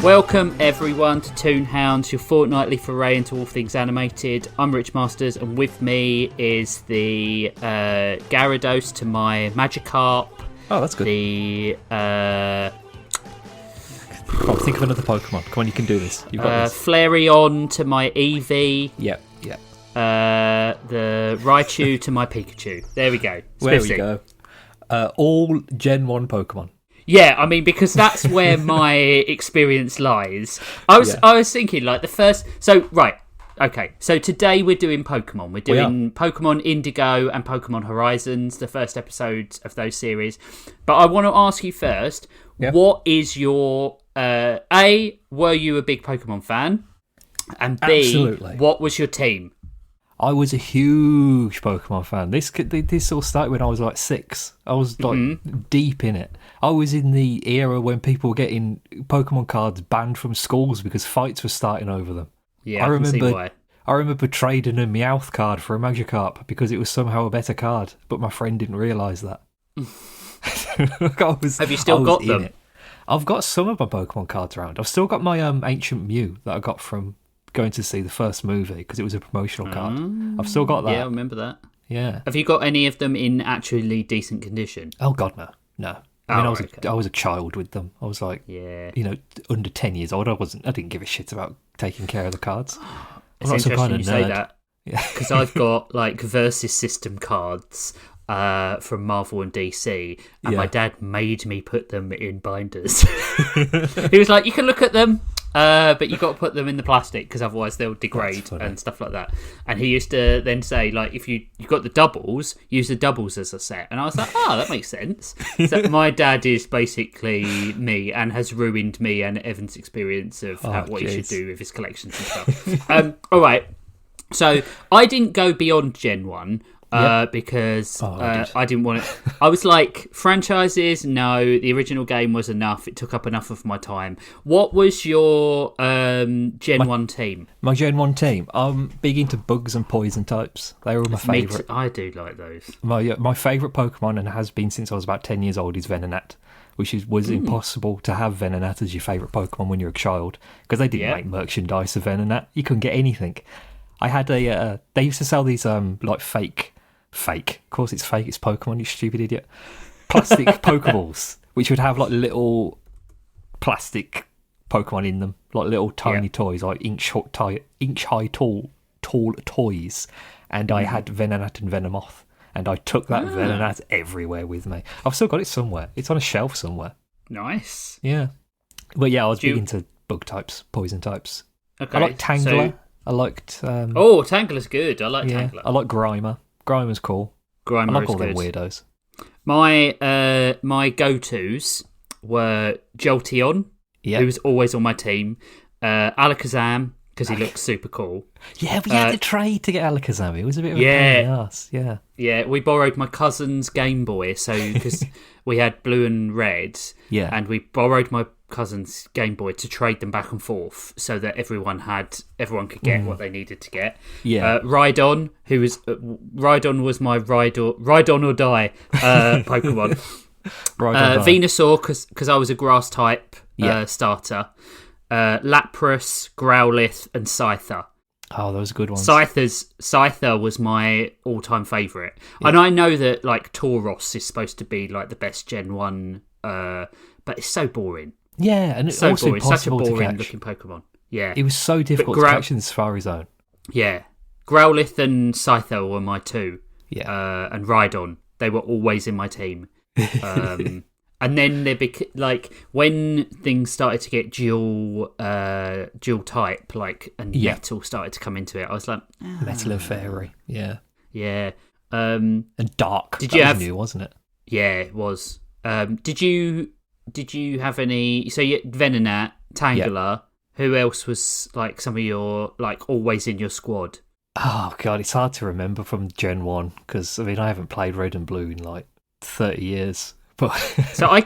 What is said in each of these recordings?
Welcome everyone to Toonhounds, your fortnightly foray into all things animated. I'm Rich Masters, and with me is the Gyarados to my Magikarp. Oh, that's good. Come on, think of another Pokemon. Come on, you can do this. You've got this. Flareon to my Eevee. Yep. The Raichu to my Pikachu. There we go. There we go. All Gen 1 Pokemon. Yeah, I mean, because that's where my experience lies. I was thinking, like, the first... So, right, okay. So today we're doing Pokemon. We're doing Pokemon Indigo and Pokemon Horizons, the first episodes of those series. But I want to ask you first, what is your... A, were you a big Pokemon fan? And B, Absolutely. What was your team? I was a huge Pokemon fan. This all started when I was like 6. I was like deep in it. I was in the era when people were getting Pokemon cards banned from schools because fights were starting over them. Yeah, I can see why. I remember trading a Meowth card for a Magikarp because it was somehow a better card, but my friend didn't realise that. Have you still got them? I've got some of my Pokemon cards around. I've still got my Ancient Mew that I got from going to see the first movie because it was a promotional card. I've still got that. Yeah, I remember that. Yeah. Have you got any of them in actually decent condition? Oh God, no. I was a child with them. I was like, under 10 years old. I didn't give a shit about taking care of the cards. It's interesting you say that. Yeah. Because I've got like Versus System cards from Marvel and DC, and my dad made me put them in binders. He was like, you can look at them, but you've got to put them in the plastic because otherwise they'll degrade and stuff like that. And he used to then say, like, if you've got the doubles, use the doubles as a set. And I was like, that makes sense. So my dad is basically me and has ruined me and Evan's experience of what he should do with his collections and stuff. All right. So I didn't go beyond Gen 1. Because I didn't want it. I was like, franchises, no, the original game was enough. It took up enough of my time. What was your Gen 1 team? My Gen 1 team? I'm big into bugs and poison types. They were my favourite. I do like those. My favourite Pokemon, and has been since I was about 10 years old, is Venonat, which was impossible to have Venonat as your favourite Pokemon when you're a child because they didn't make merchandise of Venonat. You couldn't get anything. I had they used to sell these like fake, of course it's fake, it's Pokemon, you stupid idiot, plastic Pokeballs, which would have like little plastic Pokemon in them, like little tiny toys, like inch high tall toys. And I had Venonat and Venomoth, and I took that Venonat everywhere with me. I've still got it somewhere. It's on a shelf somewhere. Nice. Yeah. But yeah, I was big into bug types, poison types. Okay. I liked Tangler. I liked... Tangler's good. I like Tangler. I like Grimer. Grimer's cool. I like all them weirdos. My go-tos were Jolteon, who was always on my team, Alakazam, because he looks super cool. Yeah, we had to trade to get Alakazam. It was a bit of a pain in the arse. Yeah. Yeah, we borrowed my cousin's Game Boy, so because we had blue and red, and we borrowed my cousin's Game Boy to trade them back and forth so that everyone could get what they needed to get. Rhydon, Rhydon was my Rhydon or die Pokemon. Venusaur, because I was a grass type starter. Lapras, Growlithe, and Scyther. Oh, those are good ones. Scyther was my all-time favourite. And I know that like Tauros is supposed to be like the best Gen 1, but it's so boring. Yeah, and it's so also boring. Such a boring looking Pokemon. Yeah, it was so difficult to catch in the Safari Zone. Yeah, Growlithe and Scyther were my two. Yeah, and Rhydon, they were always in my team. And then like when things started to get dual type, like, and metal started to come into it, I was like, Metal and Fairy. Yeah. And Dark. Did you have new, wasn't it? Yeah, it was. Did you have any? So Venonat, Tangela. Who else was like some of your like always in your squad? Oh God, it's hard to remember from Gen 1 because I haven't played Red and Blue in like 30 years. But so I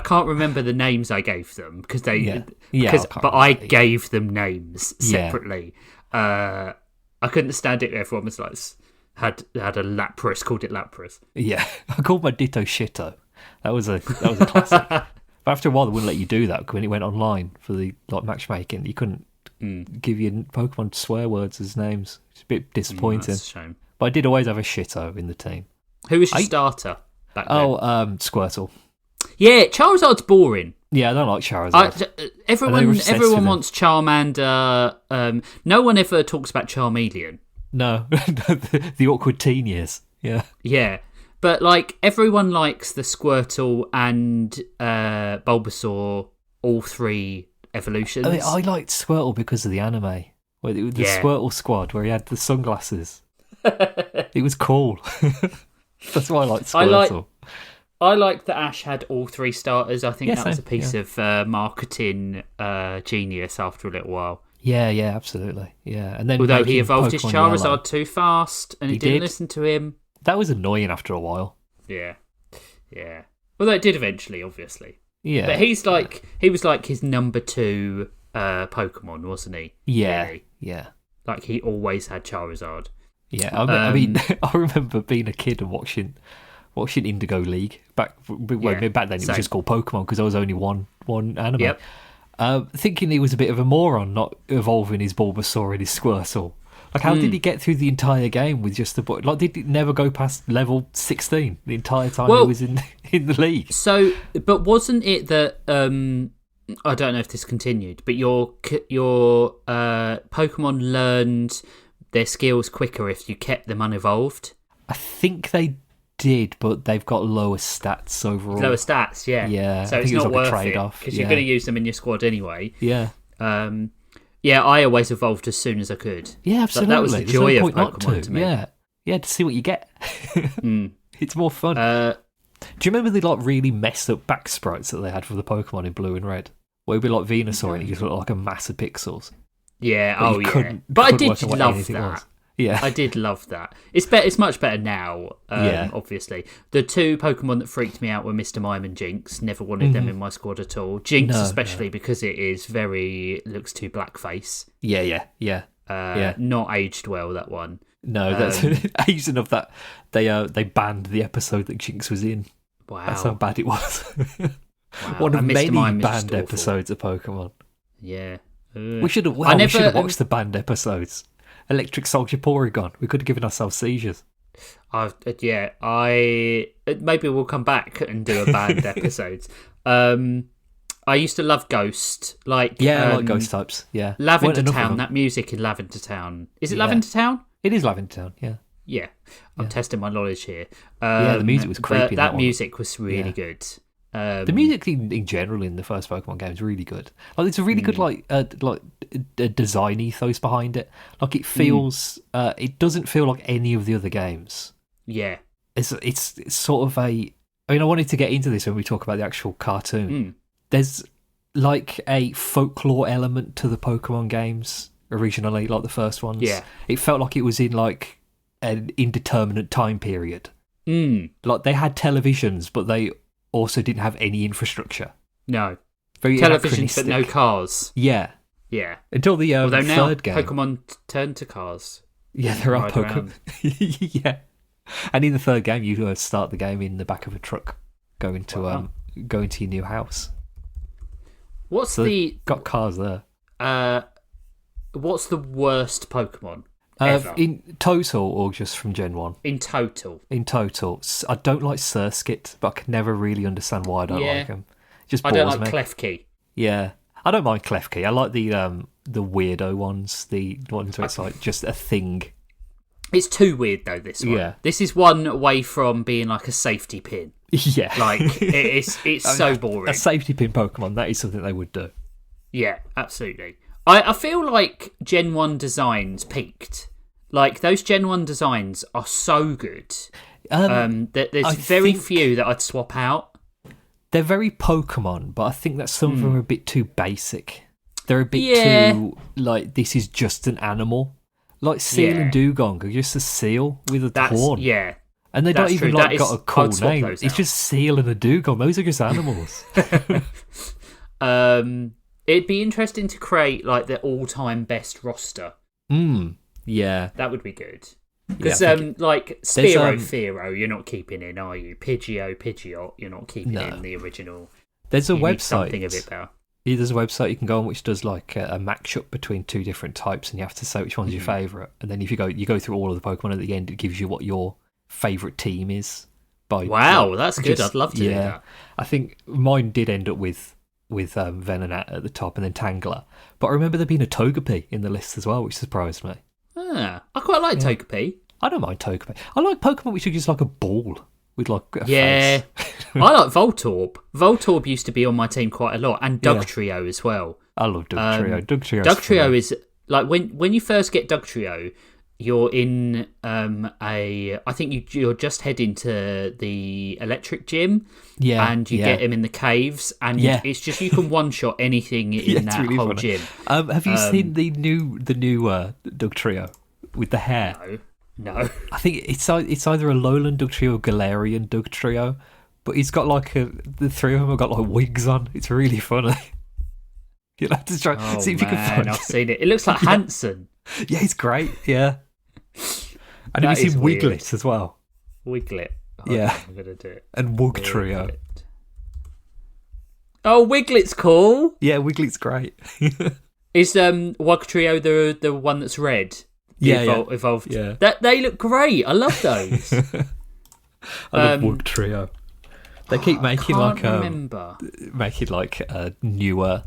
can't remember the names I gave them because but I gave them names separately. I couldn't stand it. Everyone was like had a Lapras, called it Lapras. Yeah, I called my Ditto Shitto. That was a classic. But after a while, they wouldn't let you do that when it went online for the matchmaking. You couldn't give your Pokemon swear words as names. It's a bit disappointing. That's a shame. But I did always have a Shitto in the team. Who was your starter back then? Squirtle. Yeah, Charizard's boring. Yeah, I don't like Charizard. Everyone wants Charmander. No one ever talks about Charmeleon. No, the awkward teen years. Yeah. Yeah, but everyone likes the Squirtle and Bulbasaur, all three evolutions. I liked Squirtle because of the anime. The Squirtle squad where he had the sunglasses. It was cool. That's why I liked Squirtle. I like that Ash had all three starters. I think that was a piece of marketing genius after a little while. Yeah, absolutely. Yeah, and then although he evolved his Charizard Yellow. too fast, and it didn't listen to him. That was annoying after a while. Yeah. Although it did eventually, obviously. Yeah, but he was like his number 2 Pokemon, wasn't he? Yeah, really? Yeah. Like he always had Charizard. Yeah, I mean, I remember being a kid and watching Indigo League back then. It was just called Pokemon because there was only one anime. Yep. Thinking he was a bit of a moron not evolving his Bulbasaur and his Squirtle. How did he get through the entire game with just the boy? Did he never go past level 16 the entire time he was in the league? So, but wasn't it that I don't know if this continued, but your Pokemon learned their skills quicker if you kept them unevolved? I think they did, but they've got lower stats overall. Lower stats, yeah. Yeah. So it's not worth it because you're going to use them in your squad anyway. Yeah. Yeah, I always evolved as soon as I could. Yeah, absolutely. That was the joy of Pokemon to me. Yeah, to see what you get. It's more fun. Do you remember the really messed up back sprites that they had for the Pokemon in Blue and Red? Where it'd be like Venusaur and it just looked like a mass of pixels. Yeah, Couldn't I did work out what love anything that. was. Yeah, I did love that. It's much better now. Obviously, the 2 Pokemon that freaked me out were Mr. Mime and Jinx. Never wanted them in my squad at all. Jinx, especially because it looks too blackface. Yeah. Not aged well, that one. No, that's aged enough that they banned the episode that Jinx was in. Wow, that's how bad it was. Wow. One of many Mime banned episodes of Pokemon. Yeah, we should have watched the banned episodes. Electric Soldier Porygon. We could have given ourselves seizures. Maybe we'll come back and do a banned episodes. I used to love Ghost. I like Ghost types. Yeah, Lavender Town. That music in Lavender Town. Is it Lavender Town? It is Lavender Town. Yeah. Yeah, I'm testing my knowledge here. The music was creepy. That music was really good. The music in general in the first Pokemon game is really good. It's a really good a design ethos behind it. It feels it doesn't feel like any of the other games. Yeah, it's sort of a. I mean, I wanted to get into this when we talk about the actual cartoon. There's a folklore element to the Pokemon games originally, like the first ones. Yeah, it felt like it was in an indeterminate time period. They had televisions, but they also didn't have any infrastructure. No. Very televisions, but no cars. Yeah. Yeah. Until the Although third now, game. Pokemon turn to cars. Yeah, there are Pokemon. Yeah. And in the third game, you start the game in the back of a truck going to your new house. Got cars there. What's the worst Pokemon ever? In total, or just from Gen 1? In total. In total. I don't like Surskit, but I can never really understand why I don't like him. Just I bores don't like me. Klefki. Yeah. I don't mind Klefki. I like the weirdo ones, the ones where it's just a thing. It's too weird though, this one. Yeah. This is one away from being a safety pin. Yeah. It's so boring. A safety pin Pokemon, that is something they would do. Yeah, absolutely. I feel like Gen 1 designs peaked. Those Gen 1 designs are so good. There's very few that I'd swap out. They're very Pokemon, but I think that some of them are a bit too basic. They're a bit too, this is just an animal. Seal and Dugong are just a seal with a horn. Yeah. And they don't even got a cool name. It's just Seal and a Dugong. Those are just animals. It'd be interesting to create the all-time best roster. Yeah. That would be good. Because Spearow, Fearow, you're not keeping in, are you? Pidgeot, Pidgeot, you're not keeping in the original. There's a you need website. Something a bit better. Yeah, there's a website you can go on which does like a match-up between two different types, and you have to say which one's your favourite. And then if you go through all of the Pokemon at the end, it gives you what your favourite team is. Wow, that's good. I'd love to do that. I think mine did end up with Venonat at the top and then Tangler. But I remember there being a Togepi in the list as well, which surprised me. I quite like Togepi. I don't mind Togepi. I like Pokemon which are just like a ball with like a face. I like Voltorb. Voltorb used to be on my team quite a lot, and Dugtrio as well. I love Dugtrio. Dugtrio is like when you first get Dugtrio, you're in I think you're just heading to the electric gym, and you get him in the caves, and it's just you can one shot anything in that really whole gym. Have you seen the new Dugtrio with the hair? No. I think it's either a Lowland Dugtrio or Galarian Dugtrio, but he's got like the three of them have got like wigs on. It's really funny. You'll have to try see if you can find it. I've seen it. It looks like Hanson. Yeah, he's great. Yeah. And have you seen Wiglet as well? Wiglet. I'm gonna do it. And Wugtrio. Oh, Wiglet's cool. Yeah, Wiglet's great. Is Wugtrio the one that's red? Evolved. Yeah. That they look great. I love those. I love Wugtrio. They keep making newer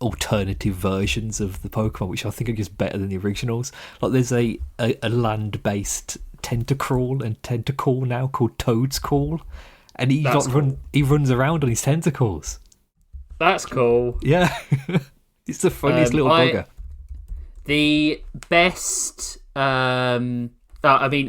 alternative versions of the Pokemon, which I think are just better than the originals. Like there's a land-based Tentacruel and Tentacool now called Toadscool, and he runs around on his tentacles. That's cool. Yeah. It's the funniest little bugger. The best I mean,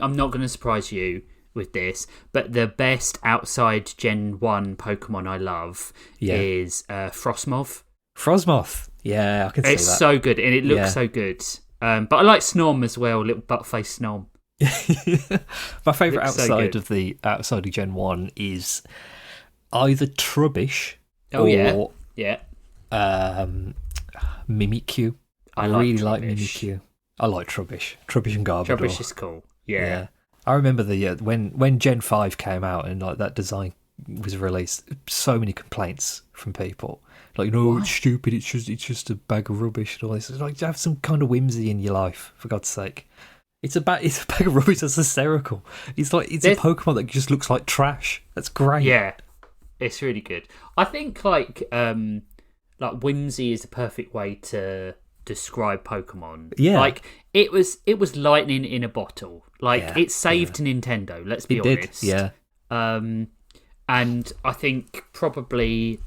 I'm not going to surprise you with this, but the best outside Gen 1 Pokemon I love is Frostmoth. Frostmoth, yeah, I can see that. It's so good, and it looks so good. But I like Snom as well, little butt-faced Snom. My favourite outside of Gen 1 is either Trubbish or Mimikyu. I really like Mimikyu. I like Trubbish. Trubbish and Garbodor. Trubbish is cool. Yeah. I remember when Gen 5 came out and like that design was released, so many complaints from people. Like, no, it's stupid, it's just a bag of rubbish and all this. It's like, have some kind of whimsy in your life, for God's sake. It's a bag of rubbish that's hysterical. It's a Pokemon that just looks like trash. That's great. Yeah. It's really good. I think like whimsy is the perfect way to describe Pokemon. Yeah. Like it was lightning in a bottle. Like it saved Nintendo, let's be honest. Yeah. And I think probably,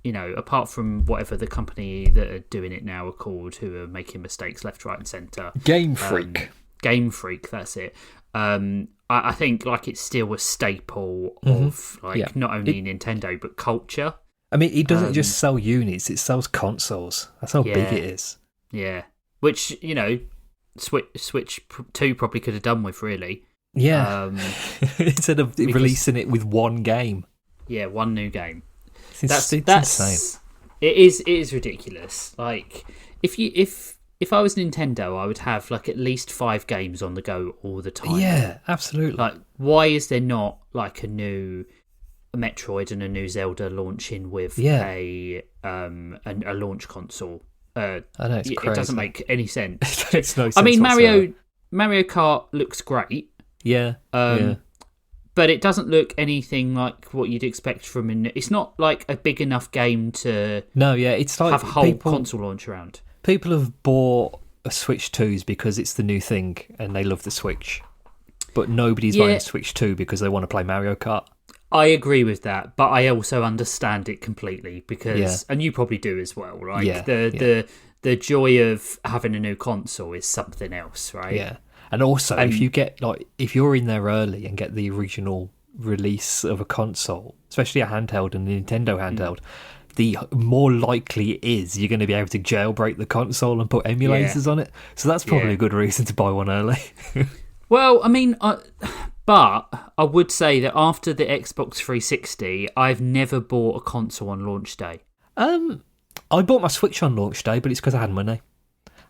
apart from whatever the company that are doing it now are called, who are making mistakes left, right, and centre. Game Freak. Game Freak, that's it. I think like it's still a staple of not only Nintendo but culture. I mean, it doesn't just sell units; it sells consoles. That's how big it is. Yeah, which Switch 2 probably could have done with, really. Yeah, instead of releasing it with one game. Yeah, one new game. That's insane. It is ridiculous. Like if I was Nintendo, I would have like at least 5 games on the go all the time. Yeah, absolutely. Like, why is there not like a new Metroid and a new Zelda launching with a launch console? I know, it's crazy. It doesn't make any sense. It makes no sense. I mean, whatsoever. Mario Kart looks great. Yeah. But it doesn't look anything like what you'd expect from it's not like a big enough game to it's like have a whole console launch around. People have bought a Switch 2s because it's the new thing and they love the Switch. But nobody's buying Switch 2 because they want to play Mario Kart. I agree with that, but I also understand it completely because, and you probably do as well, right? The joy of having a new console is something else, right? Yeah. And also, if you're in there early and get the original release of a console, especially a handheld and a Nintendo handheld, the more likely it is you're going to be able to jailbreak the console and put emulators on it. So that's probably a good reason to buy one early. Well, I mean, but I would say that after the Xbox 360, I've never bought a console on launch day. I bought my Switch on launch day, but it's because I had money.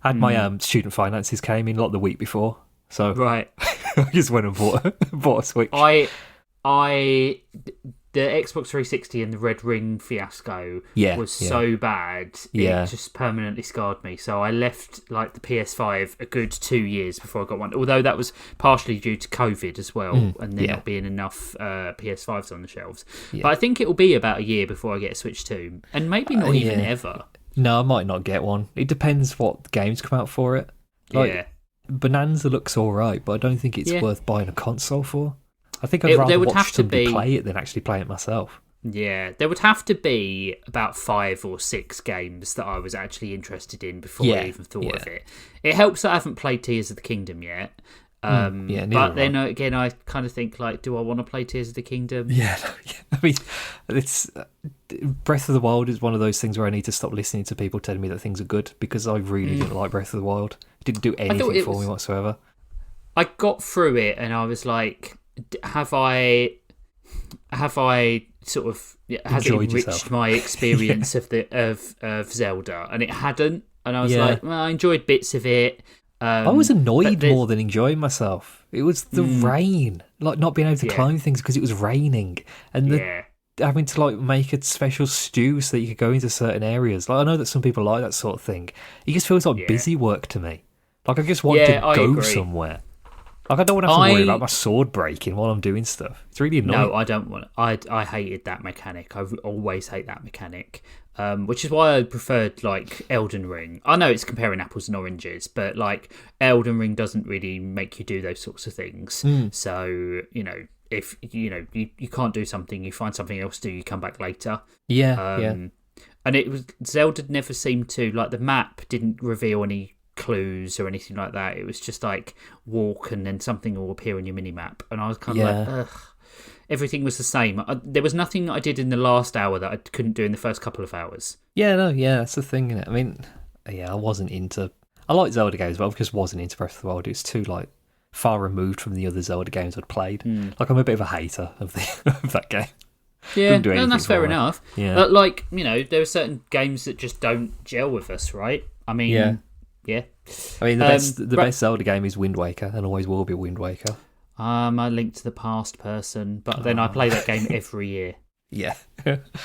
I had my student finances came in like the week before. So right. I just went and bought a Switch. I the Xbox 360 and the Red Ring fiasco was so bad, it just permanently scarred me. So I left like the PS5 a good 2 years before I got one, although that was partially due to COVID as well, and there not being enough PS5s on the shelves. But I think it will be about a year before I get a Switch 2, and maybe not even ever. No, I might not get one. It depends what games come out for it. Like, Bonanza looks alright, but I don't think it's worth buying a console for. I think I'd rather watch somebody play it than actually play it myself. Yeah, there would have to be about 5 or 6 games that I was actually interested in before I even thought of it. It helps that I haven't played Tears of the Kingdom yet. But then again, I kind of think, like, do I want to play Tears of the Kingdom? Yeah. I mean, it's Breath of the Wild is one of those things where I need to stop listening to people telling me that things are good, because I really didn't like Breath of the Wild. It didn't do anything for me whatsoever. I got through it and I was like, have I sort of has it enriched my experience of Zelda? And it hadn't. And I was like, well, I enjoyed bits of it. I was annoyed more than enjoying myself. It was the rain, like not being able to climb things because it was raining, and having to like make a special stew so that you could go into certain areas. Like, I know that some people like that sort of thing. It just feels like busy work to me. Like, I just want to go somewhere. Like, I don't want to have to worry about my sword breaking while I'm doing stuff. It's really annoying. No, I don't want. I hated that mechanic. I always hate that mechanic. Which is why I preferred like Elden Ring. I know it's comparing apples and oranges, but like Elden Ring doesn't really make you do those sorts of things. So if you can't do something, you find something else to do. You come back later. And it was Zelda never seemed to, like, the map didn't reveal any clues or anything like that. It was just like walk and then something will appear on your mini map, and I was kind of like, ugh. Everything was the same. There was nothing I did in the last hour that I couldn't do in the first couple of hours. That's the thing, innit? I mean, I wasn't into... I like Zelda games, but I just wasn't into Breath of the Wild. It was too, like, far removed from the other Zelda games I'd played. Like, I'm a bit of a hater of that game. Yeah, and that's fair enough. Yeah. But, like, there are certain games that just don't gel with us, right? I mean, yeah. I mean, the best Zelda game is Wind Waker, and always will be Wind Waker. I'm a Link to the Past person, but then I play that game every year. Yeah.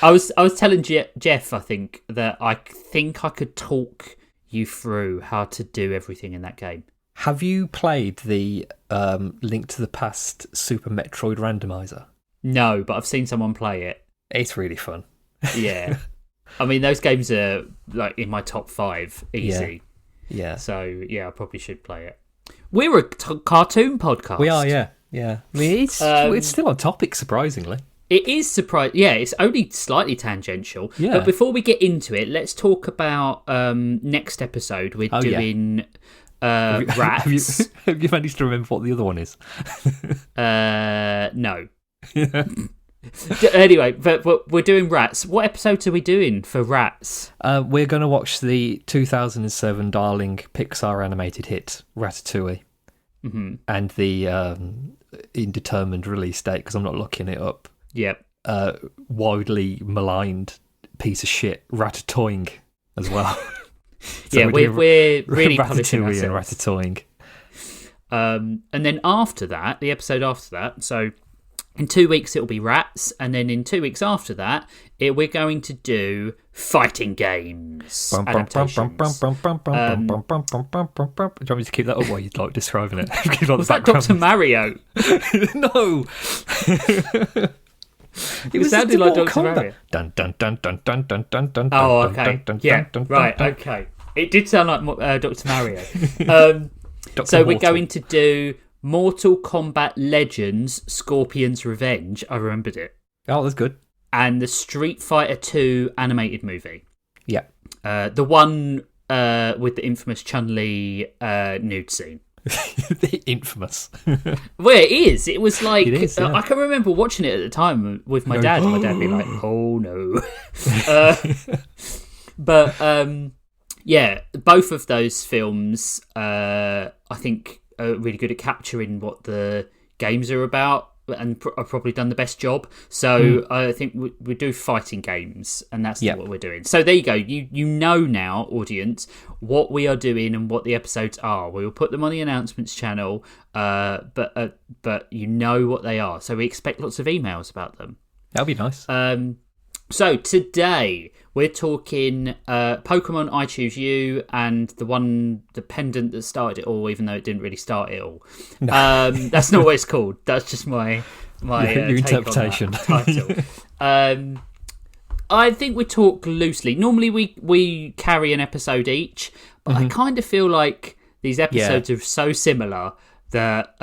I was telling Jeff, I think, that I think I could talk you through how to do everything in that game. Have you played the Link to the Past Super Metroid Randomizer? No, but I've seen someone play it. It's really fun. Yeah. I mean, those games are like in my top 5, easy. Yeah. So, yeah, I probably should play it. We're a cartoon podcast. We are, yeah. I mean, it's still on topic, surprisingly. It is surprising. Yeah, it's only slightly tangential. Yeah. But before we get into it, let's talk about next episode. We're doing Rats. Have you managed to remember what the other one is? No. Anyway, but we're doing Rats. What episodes are we doing for Rats? We're going to watch the 2007 darling Pixar animated hit, Ratatouille. And the indeterminate release date, because I'm not looking it up. Yep. Widely maligned piece of shit, Ratatouille as well. So we're really punishing Ratatouille ourselves. And and then after that, the episode after that, so in 2 weeks it'll be Rats, and then in 2 weeks after that, we're going to do fighting games adaptations. Do you want me to keep that up while you're like describing it? Was that Dr. Mario? No. It sounded like Dr. Mario. Dun dun dun dun dun dun dun dun. Oh, okay. Yeah, right. Okay. It did sound like Dr. Mario. So we're going to do Mortal Kombat Legends: Scorpion's Revenge. I remembered it. Oh, that's good. And the Street Fighter 2 animated movie. Yeah. The one with the infamous Chun-Li nude scene. The infamous. Well, it is. It was like... It is, yeah. I can remember watching it at the time with my dad. And my dad being like, oh, no. But, yeah, both of those films, I think, are really good at capturing what the games are about, and I've probably done the best job. So I think we do fighting games, and that's what we're doing. So there you go. You know now, audience, what we are doing and what the episodes are. We will put them on the announcements channel, but you know what they are. So we expect lots of emails about them. That'll be nice. So today we're talking Pokemon I Choose You and the pendant that started it all, even though it didn't really start it all. No. That's not what it's called. That's just my your interpretation. Title. I think we talk loosely. Normally we carry an episode each, but I kind of feel like these episodes are so similar that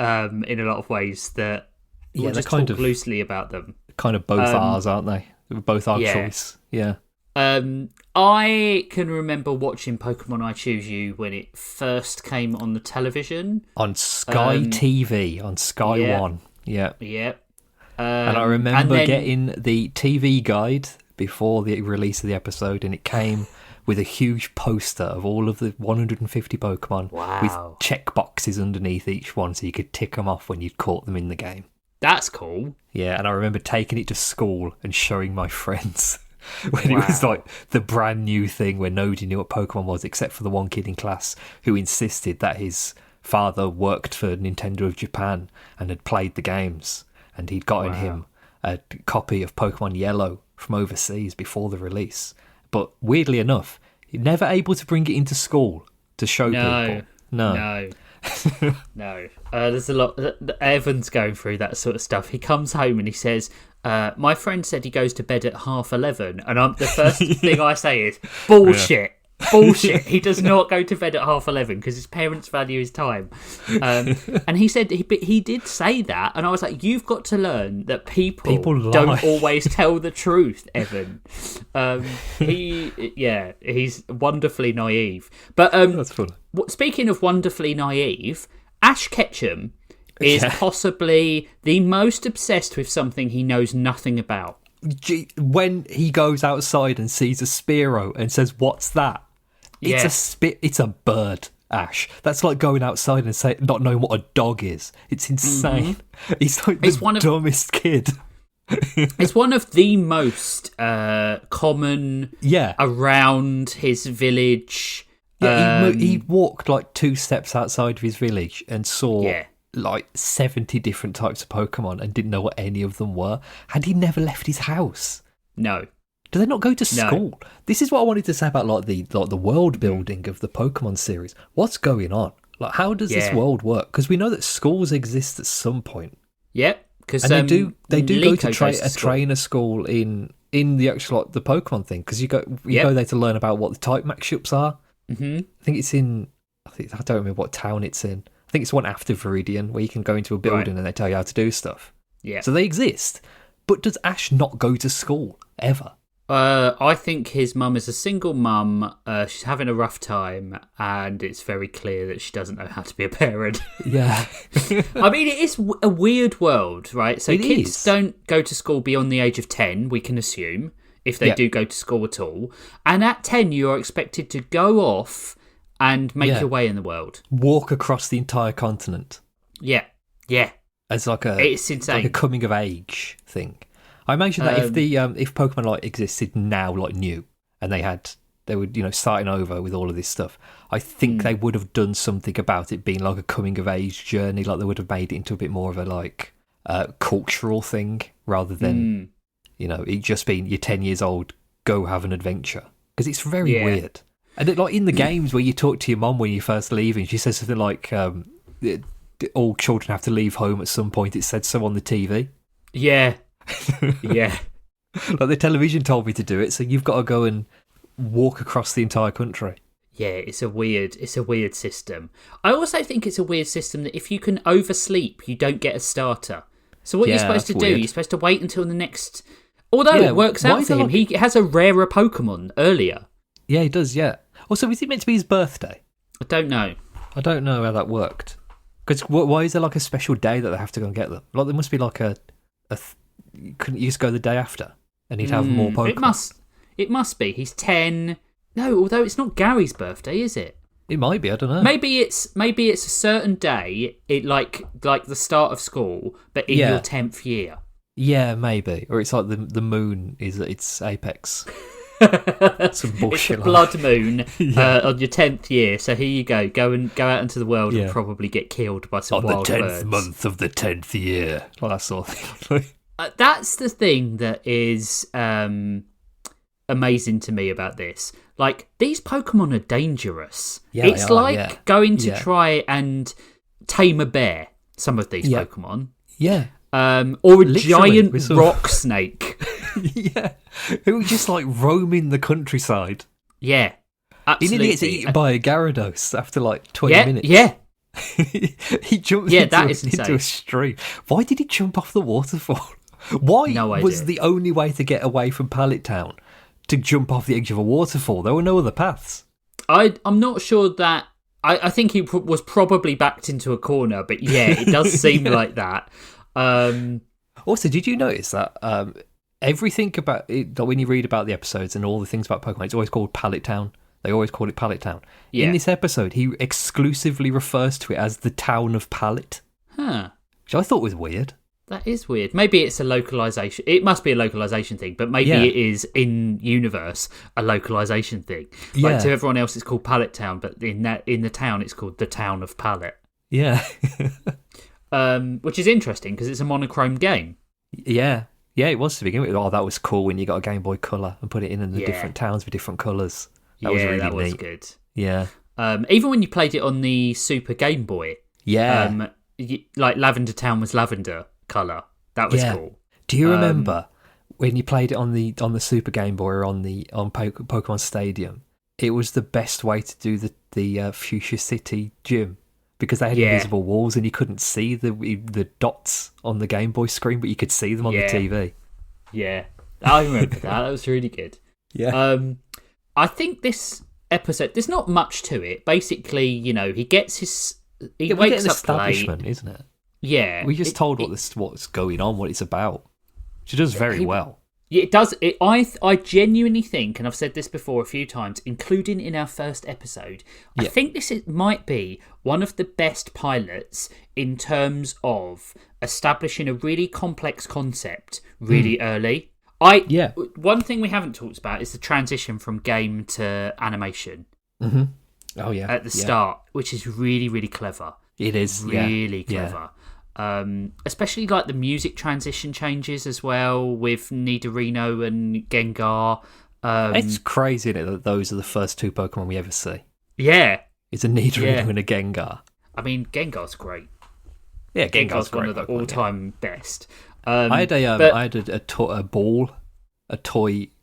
in a lot of ways that we'll just talk loosely about them. Kind of both ours, aren't they? Both our choice. Yeah. I can remember watching Pokemon I Choose You when it first came on the television. On Sky TV, on Sky One. Yeah. Yeah. And I remember getting the TV guide before the release of the episode, and it came with a huge poster of all of the 150 Pokemon with check boxes underneath each one so you could tick them off when you'd caught them in the game. That's cool. Yeah, and I remember taking it to school and showing my friends when it was like the brand new thing where nobody knew what Pokemon was except for the one kid in class who insisted that his father worked for Nintendo of Japan and had played the games, and he'd gotten him a copy of Pokemon Yellow from overseas before the release. But weirdly enough, you're never able to bring it into school to show people. No. No. There's a lot. Evan's going through that sort of stuff. He comes home and he says, my friend said he goes to bed at 11:30, and the first thing I say is, bullshit. Bullshit. He does not go to bed at 11:30 because his parents value his time. And he said he did say that, and I was like, you've got to learn that people don't always tell the truth, Evan. He's wonderfully naive. But that's funny. Speaking of wonderfully naive, Ash Ketchum is possibly the most obsessed with something he knows nothing about. When he goes outside and sees a Spearow and says, "What's that?" It's a bird, Ash. That's like going outside and not knowing what a dog is. It's insane. He's like the dumbest kid. It's one of the most common around his village. Yeah, he walked like 2 steps outside of his village and saw like 70 different types of Pokemon and didn't know what any of them were. And he never left his house. No. Do they not go to school? No. This is what I wanted to say about the world building of the Pokemon series. What's going on? Like, how does this world work? Because we know that schools exist at some point. Yep. Because they do go to a trainer school in the actual the Pokemon thing. Because you go there to learn about what the type matchups are. Mm-hmm. I think it's in. I don't remember what town it's in. I think it's one after Viridian where you can go into a building and they tell you how to do stuff. Yeah. So they exist. But does Ash not go to school ever? I think his mum is a single mum. She's having a rough time, and it's very clear that she doesn't know how to be a parent. Yeah. I mean, it is a weird world, right? So kids don't go to school beyond the age of 10, we can assume, if they do go to school at all. And at 10, you are expected to go off and make your way in the world. Walk across the entire continent. Yeah. Yeah. It's insane. Like a coming of age thing. I imagine that if Pokemon like existed now, like new, and they were starting over with all of this stuff, I think they would have done something about it being like a coming of age journey. Like they would have made it into a bit more of a cultural thing rather than it just being you're 10 years old, go have an adventure, because it's very weird. And like in the games where you talk to your mom when you first leave, and she says something like all children have to leave home at some point. It said so on the TV. Yeah. Yeah. Like the television told me to do it, so you've got to go and walk across the entire country. Yeah, it's a weird system. I also think it's a weird system that if you can oversleep, you don't get a starter. So what you're supposed to do, you're supposed to wait until the next... Although it works out for him, he has a rarer Pokemon earlier. Yeah, he does, yeah. Also, is it meant to be his birthday? I don't know. I don't know how that worked. Because why is there like a special day that they have to go and get them? Like there must be like couldn't you just go the day after and he'd have more Pokemon? It must be. He's 10. No, although it's not Gary's birthday, is it? It might be. I don't know. Maybe it's a certain day. It like the start of school, but in your 10th year. Yeah, maybe. Or it's like the moon is at its apex. Some bullshit. It's the blood moon on your 10th year. So here you go. Go out into the world and probably get killed by some wild birds. On the 10th month of the 10th year. Well, that sort of thing. That's the thing that is amazing to me about this. Like, these Pokemon are dangerous. Yeah, it's like going to try and tame a bear, some of these Pokemon. Yeah. Or a giant rock snake. Yeah. Who just like roaming the countryside. Yeah. Absolutely. He nearly gets eaten by a Gyarados after like 20 minutes. Yeah. He jumped into a stream. Why did he jump off the waterfall? Why was the only way to get away from Pallet Town to jump off the edge of a waterfall? There were no other paths. I'm not sure that... I think he was probably backed into a corner, but yeah, it does seem like that. Also, did you notice that everything about it, when you read about the episodes and all the things about Pokemon, it's always called Pallet Town. They always call it Pallet Town. Yeah. In this episode, he exclusively refers to it as the town of Pallet. Huh. Which I thought was weird. That is weird. Maybe it's a localization. It must be a localization thing, but maybe it is in universe a localization thing. Yeah. Like to everyone else, it's called Pallet Town, but in the town, it's called the town of Pallet. Yeah. Which is interesting because it's a monochrome game. Yeah. Yeah, it was to begin with. Oh, that was cool when you got a Game Boy Color and put it in the different towns with different colours. That was really was neat. good. Yeah. Even when you played it on the Super Game Boy. Yeah. Like Lavender Town was lavender colour. That was cool. Do you remember when you played it on the Super Game Boy or on Pokemon Stadium? It was the best way to do the Fuchsia City gym because they had invisible walls and you couldn't see the dots on the Game Boy screen, but you could see them on the TV. Yeah, I remember that. That was really good. Yeah. I think this episode, there's not much to it. Basically, he gets his... He wakes up establishment, late. Isn't it? Yeah. We just told what's going on, what it's about. She does very well. It does. I genuinely think, and I've said this before a few times, including in our first episode, I think this might be one of the best pilots in terms of establishing a really complex concept really early. One thing we haven't talked about is the transition from game to animation. Mm-hmm. Oh, yeah. At the start, which is really, really clever. It is. Really clever. Especially like the music transition changes as well with Nidorino and Gengar. It's crazy, isn't it, that those are the first two Pokemon we ever see. Yeah. It's a Nidorino and a Gengar. I mean, Gengar's great. Yeah, Gengar's one of the all-time best. I had a toy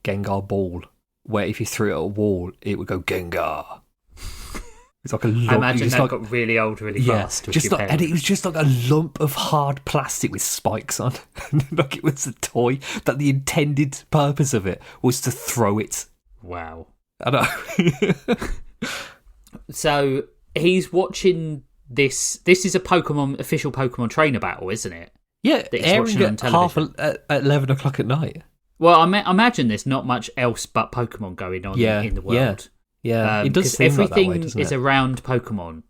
Gengar ball, where if you threw it at a wall, it would go Gengar. It's like a lump. I imagine that got really old really fast. And it was just like a lump of hard plastic with spikes on. Like it was a toy that the intended purpose of it was to throw it. Wow. I know. So he's watching this. This is a official Pokemon trainer battle, isn't it? Yeah, airing at 11 o'clock at night. Well, I imagine there's not much else but Pokemon going on in the world. Yeah, it does seem everything like that way, doesn't it? is around Pokemon.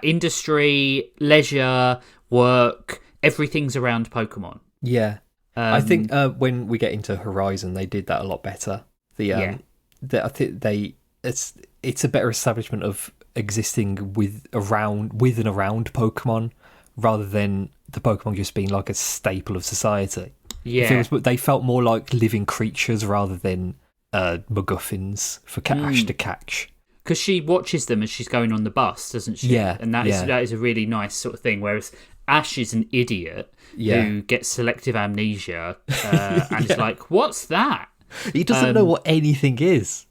Industry, leisure, work, everything's around Pokemon. Yeah. I think when we get into Horizon, they did that a lot better. I think it's a better establishment of existing with and around Pokemon rather than the Pokemon just being like a staple of society. Yeah. They felt more like living creatures rather than MacGuffins for Ash to catch. Because she watches them as she's going on the bus, doesn't she? Yeah. And that is a really nice sort of thing. Whereas Ash is an idiot who gets selective amnesia and is like, what's that? He doesn't know what anything is.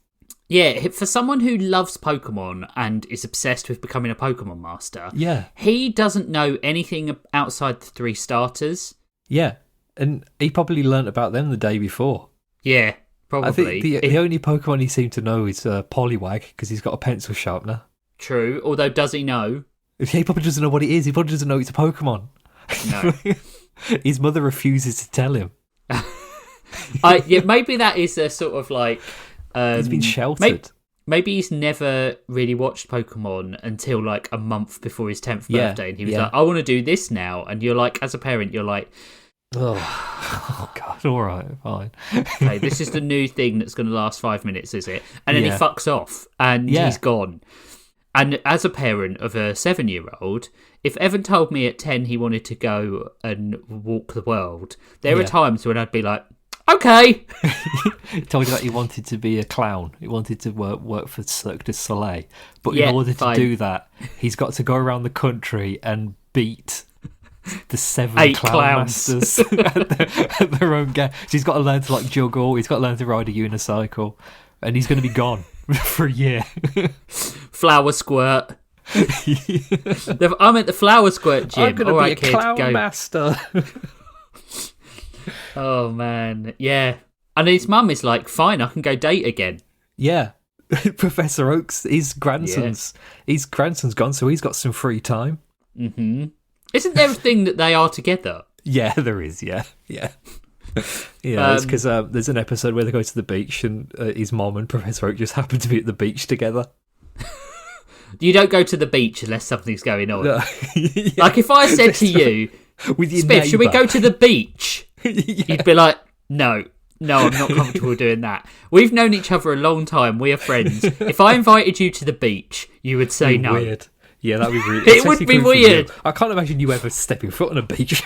Yeah, for someone who loves Pokemon and is obsessed with becoming a Pokemon master, he doesn't know anything outside the 3 starters. Yeah, and he probably learnt about them the day before. Yeah, probably. I think the only Pokemon he seemed to know is Poliwag, because he's got a pencil sharpener. True, although does he know? He probably doesn't know what it is. He probably doesn't know it's a Pokemon. No. His mother refuses to tell him. Maybe that is a sort of like... he's been sheltered. Maybe he's never really watched Pokemon until like a month before his 10th birthday, and he was like, I want to do this now. And you're like, as a parent, you're like... Oh God, all right, fine. Okay, this is the new thing that's going to last 5 minutes, is it? And then he fucks off, and he's gone. And as a parent of a 7-year-old, if Evan told me at 10 he wanted to go and walk the world, there are times when I'd be like, okay. He told you that he wanted to be a clown. He wanted to work for Cirque du Soleil. But in order to do that, he's got to go around the country and beat the 7 clown masters at their own game. So he's got to learn to juggle. He's got to learn to ride a unicycle. And he's going to be gone for a year. Flower squirt. I'm at the flower squirt gym. I'm going to be a clown master. Oh, man. Yeah. And his mum is like, fine, I can go date again. Yeah. Professor Oak's, his grandson's gone, so he's got some free time. Mm-hmm. Isn't there a thing that they are together? Yeah, there is, yeah. Yeah, it's because there's an episode where they go to the beach and his mom and Professor Oak just happen to be at the beach together. You don't go to the beach unless something's going on. No. Like if I said to you, Spiv, should we go to the beach? You'd be like, no, I'm not comfortable doing that. We've known each other a long time. We are friends. If I invited you to the beach, you would say no. Weird. Yeah, that'd be really. It would be weird. I can't imagine you ever stepping foot on a beach.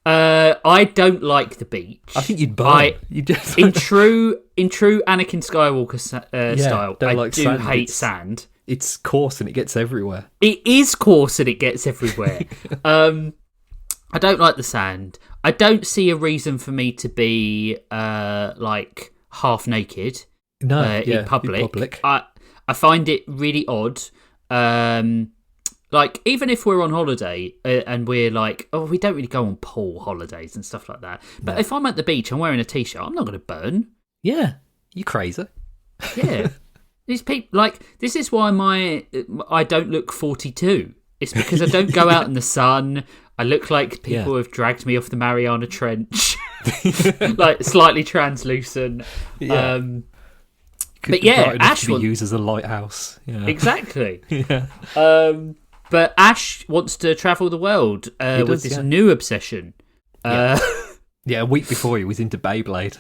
I don't like the beach. I think you'd burn. In true Anakin Skywalker style, I do hate sand. It's coarse and it gets everywhere. It is coarse and it gets everywhere. I don't like the sand. I don't see a reason for me to be half naked. In public. I find it really odd. Even if we're on holiday and we're we don't really go on pool holidays and stuff like that. But if I'm at the beach and wearing a t-shirt, I'm not going to burn. Yeah, you crazy. Yeah, these people this is why I don't look 42. It's because I don't go out in the sun. I look like people have dragged me off the Mariana Trench, slightly translucent. Yeah. But yeah, Ash to be used as a lighthouse. Yeah. Exactly. Yeah. But Ash wants to travel the world with this new obsession. A week before he was into Beyblade.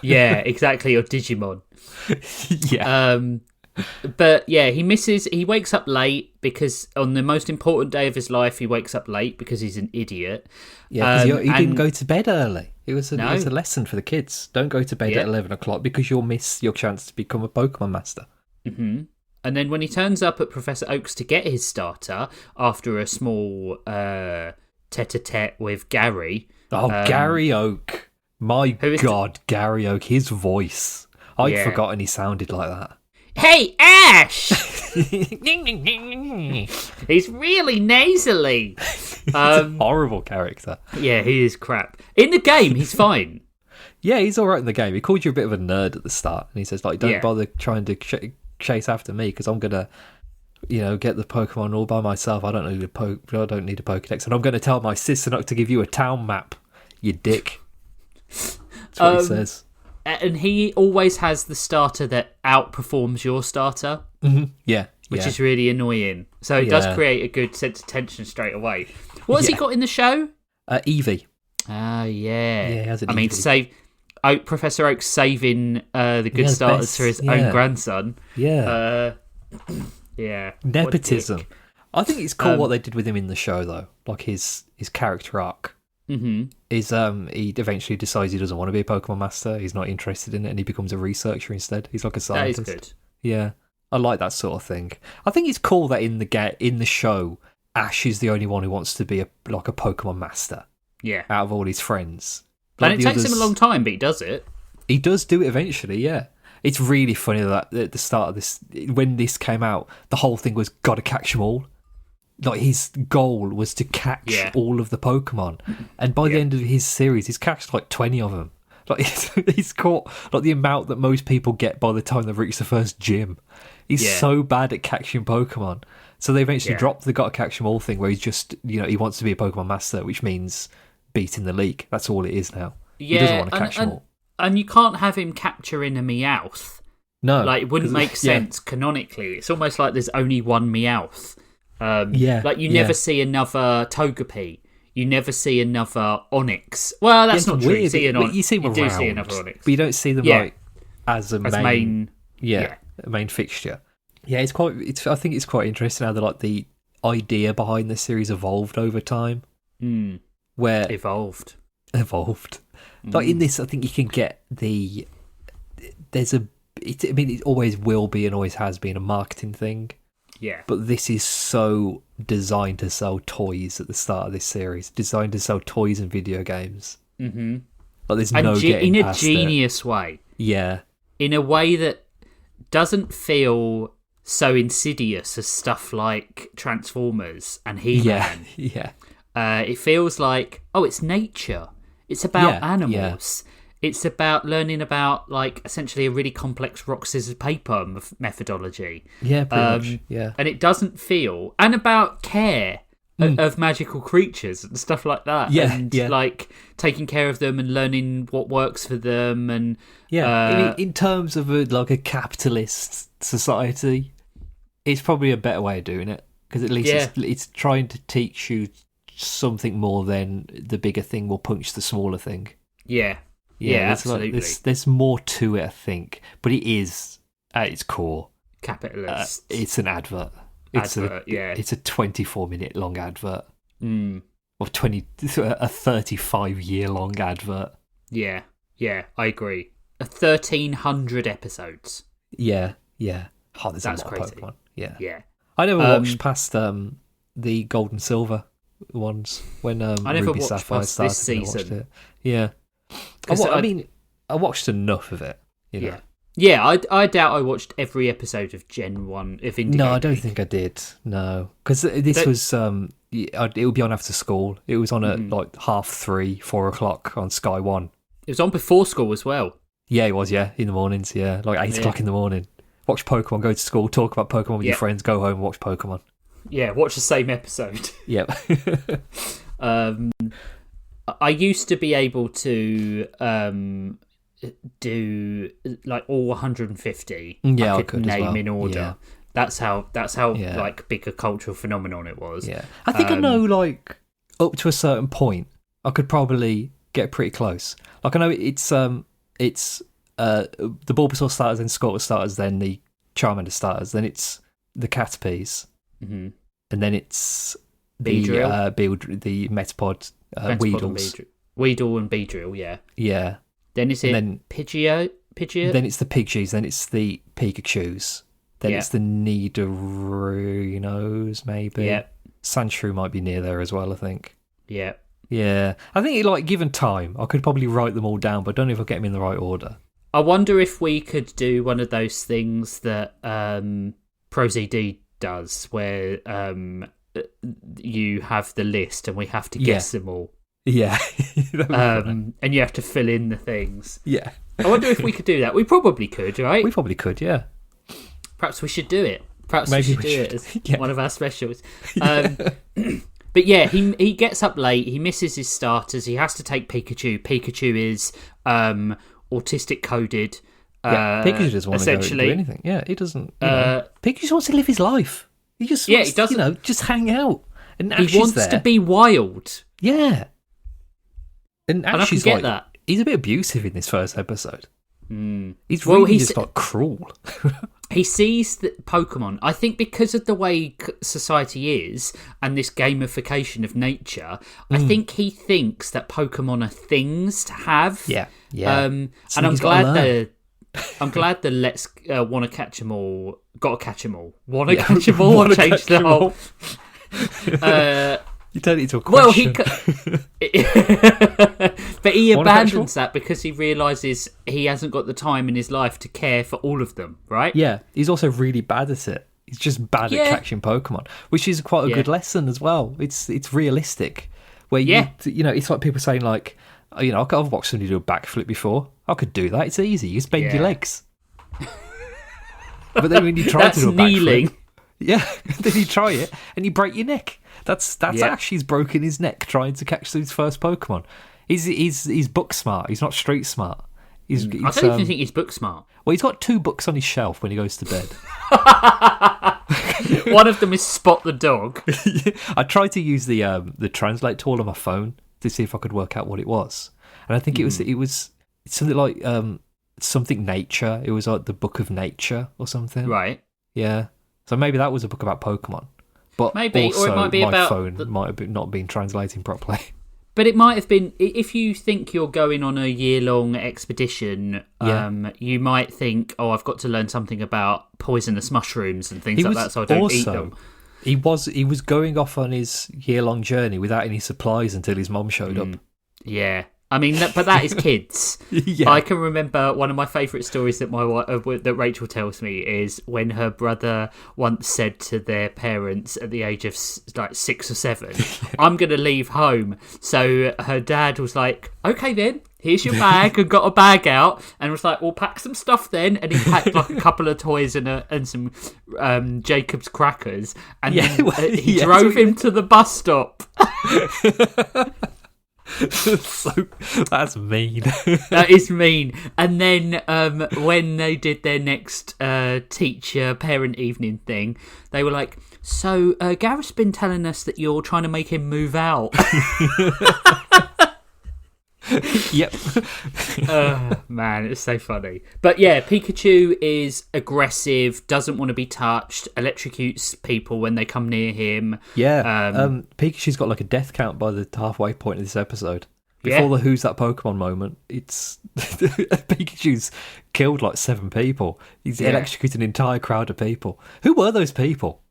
Yeah, exactly, or Digimon. Yeah. But yeah, he wakes up late because on the most important day of his life, he wakes up late because he's an idiot. Yeah, because he didn't go to bed early. It was a lesson for the kids. Don't go to bed at 11 o'clock because you'll miss your chance to become a Pokemon master. Mm-hmm. And then when he turns up at Professor Oak's to get his starter after a small tete-a-tete with Gary. Gary Oak. My God, Gary Oak. His voice. I'd forgotten he sounded like that. Hey, Ash! He's really nasally. He's a horrible character. Yeah, he is crap. In the game, he's fine. Yeah, he's all right in the game. He called you a bit of a nerd at the start. And he says, don't bother trying to chase after me because I'm going to, get the Pokemon all by myself. I don't need a Pokedex. And I'm going to tell my sister not to give you a town map, you dick. That's what he says. And he always has the starter that outperforms your starter. Mm-hmm. Yeah. Which is really annoying. So it does create a good sense of tension straight away. What has he got in the show? Eevee. Ah, yeah. Yeah, he has an Eevee. Professor Oak's saving the good starters for his own grandson. Yeah. Yeah. Nepotism. I think it's cool what they did with him in the show, though. Like his character arc. Mm-hmm. Is he eventually decides he doesn't want to be a Pokemon master. He's not interested in it, and he becomes a researcher instead. He's like a scientist. That is good. Yeah, I like that sort of thing. I think it's cool that in the show, Ash is the only one who wants to be a Pokemon master. Yeah, out of all his friends, and it takes him a long time, but he does it. He does do it eventually. Yeah, it's really funny that at the start of this, when this came out, the whole thing was got to catch them all. Like his goal was to catch all of the Pokemon, and by the end of his series, he's catched 20 of them. Like he's caught the amount that most people get by the time they've reached the first gym. He's so bad at catching Pokemon, so they eventually dropped the "got to catch them all" thing, where he's just he wants to be a Pokemon master, which means beating the league. That's all it is now. He doesn't want to catch them all, and you can't have him capturing a Meowth. No, it wouldn't make sense canonically. It's almost like there's only one Meowth. You never see another Togepi. You never see another Onyx. Well, that's not true. You see an Onyx. You see them around, do see another Onyx, but you don't see them as a main fixture. Yeah, it's quite. I think it's quite interesting how they're the idea behind this series evolved over time. Where evolved. Like in this, I think you can get it always will be and always has been a marketing thing. Yeah. But this is so designed to sell toys at the start of this series. Designed to sell toys and video games. Mm-hmm. Like there's no getting in a past genius way. Yeah. In a way that doesn't feel so insidious as stuff like Transformers and He-Man. Yeah. It feels like, it's nature. It's about animals. It's about learning about, like, essentially a really complex rock, scissors, paper methodology. Yeah, pretty much. Yeah. And it doesn't feel... And about care of magical creatures and stuff like that. Yeah, and, like, taking care of them and learning what works for them. And in terms of, a capitalist society, it's probably a better way of doing it. Because at least it's trying to teach you something more than the bigger thing will punch the smaller thing. Yeah. Yeah, absolutely. There's more to it, I think, but it is at its core capitalist. It's an advert. It's a 24-minute long advert, or a 35-year long advert. Yeah, I agree. 1,300 episodes. Yeah. Oh, there's That's a lot crazy. of Pokemon. Yeah. I never watched past the Gold and Silver ones when I never Ruby watched Sapphire past started. this season. I watched it. Yeah. I watched enough of it. You know? Yeah. I doubt I watched every episode of Gen 1 of Indigo. No, I don't think I did. No, because this was it would be on after school. It was on at like 3:30, 4 o'clock on Sky One. It was on before school as well. Yeah, it was. Yeah, in the mornings. Yeah, like 8 o'clock in the morning. Watch Pokemon. Go to school. Talk about Pokemon with your friends. Go home. Watch Pokemon. Yeah, watch the same episode. Yep. I used to be able to do like all 150. Yeah, I could name as well. in order. Yeah. That's how like big a cultural phenomenon it was. Yeah, I think I know like up to a certain point, I could probably get pretty close. Like I know it's the Bulbasaur starters, then Squirtle starters, then the Charmander starters, then it's the Caterpies, and then it's the the Metapod. Weedle and Beedrill, yeah. Then is it Pidgeot? Then it's the Pidgeys. Then it's the Pikachus. Then it's the Nidorinos, maybe. Yeah. Sandshrew might be near there as well, I think. Yeah. Yeah. I think, like, given time, I could probably write them all down, but I don't know if I'll get them in the right order. I wonder if we could do one of those things that ProZD does, where you have the list and we have to guess them all. Yeah. And you have to fill in the things. Yeah. I wonder if we could do that. We probably could, right? We probably could, yeah. Perhaps we should do it. Perhaps Maybe we should do it as one of our specials. Yeah. But yeah, he gets up late. He misses his starters. He has to take Pikachu. Pikachu is autistic coded. Pikachu doesn't want to go do anything. Yeah, he doesn't. Pikachu just wants to live his life. He just wants he doesn't, just hang out. And Ash he wants to be wild. Yeah. And Ash I can get that. He's a bit abusive in this first episode. He's just like cruel. He sees that Pokemon, I think because of the way society is and this gamification of nature, I think he thinks that Pokemon are things to have. Yeah. And I'm glad the let's want to catch them all, got to catch them all. Want to catch them all, or change the whole. You turned it into a question. But he abandons that because he realises he hasn't got the time in his life to care for all of them, right? Yeah, he's also really bad at it. He's just bad at catching Pokemon, which is quite a good lesson as well. It's realistic. Where you know, it's like people saying like, I've watched somebody do a backflip before. I could do that. It's easy. You just bend your legs. But then when you try to do a backflip, then you try it and you break your neck. That's Ash. He's broken his neck trying to catch his first Pokemon. He's book smart. He's not street smart. I don't even think he's book smart. Well, he's got 2 books on his shelf when he goes to bed. One of them is Spot the Dog. I tried to use the translate tool on my phone to see if I could work out what it was, and I think it was something like something nature. It was like the Book of Nature or something. Right. Yeah. So maybe that was a book about Pokemon. But maybe, also, or it might be my about phone might have not been translating properly. But it might have been, if you think you're going on a year-long expedition, you might think, oh, I've got to learn something about poisonous mushrooms and things like that, so I don't eat them. He was going off on his year-long journey without any supplies until his mum showed up. Yeah. I mean, but that is kids. Yeah. I can remember one of my favourite stories that that Rachel tells me is when her brother once said to their parents at the age of like 6 or 7, I'm going to leave home. So her dad was like, okay then, here's your bag, and got a bag out and was like, we'll pack some stuff then. And he packed like a couple of toys and some Jacob's crackers. And then, he drove him to the bus stop. So that's mean. That is mean. And then when they did their next teacher parent evening thing, they were like, so Gareth's been telling us that you're trying to make him move out. Yep. Man, it's so funny. But yeah, Pikachu is aggressive, doesn't want to be touched, electrocutes people when they come near him. Yeah. Pikachu's got like a death count by the halfway point of this episode. Before the Who's That Pokemon moment, it's Pikachu's killed like 7 people. He's electrocuted an entire crowd of people. Who were those people?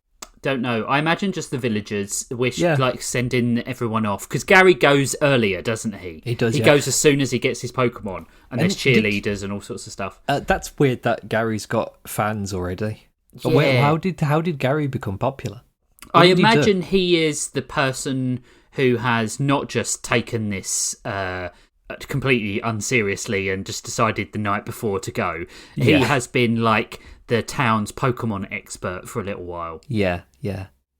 Don't know. I imagine just the villagers, like sending everyone off. Because Gary goes earlier, doesn't he? He does. He goes as soon as he gets his Pokemon, and there's cheerleaders and all sorts of stuff. That's weird that Gary's got fans already. Yeah. How did Gary become popular? I imagine he is the person who has not just taken this completely unseriously and just decided the night before to go. He has been like the town's Pokemon expert for a little while. Yeah.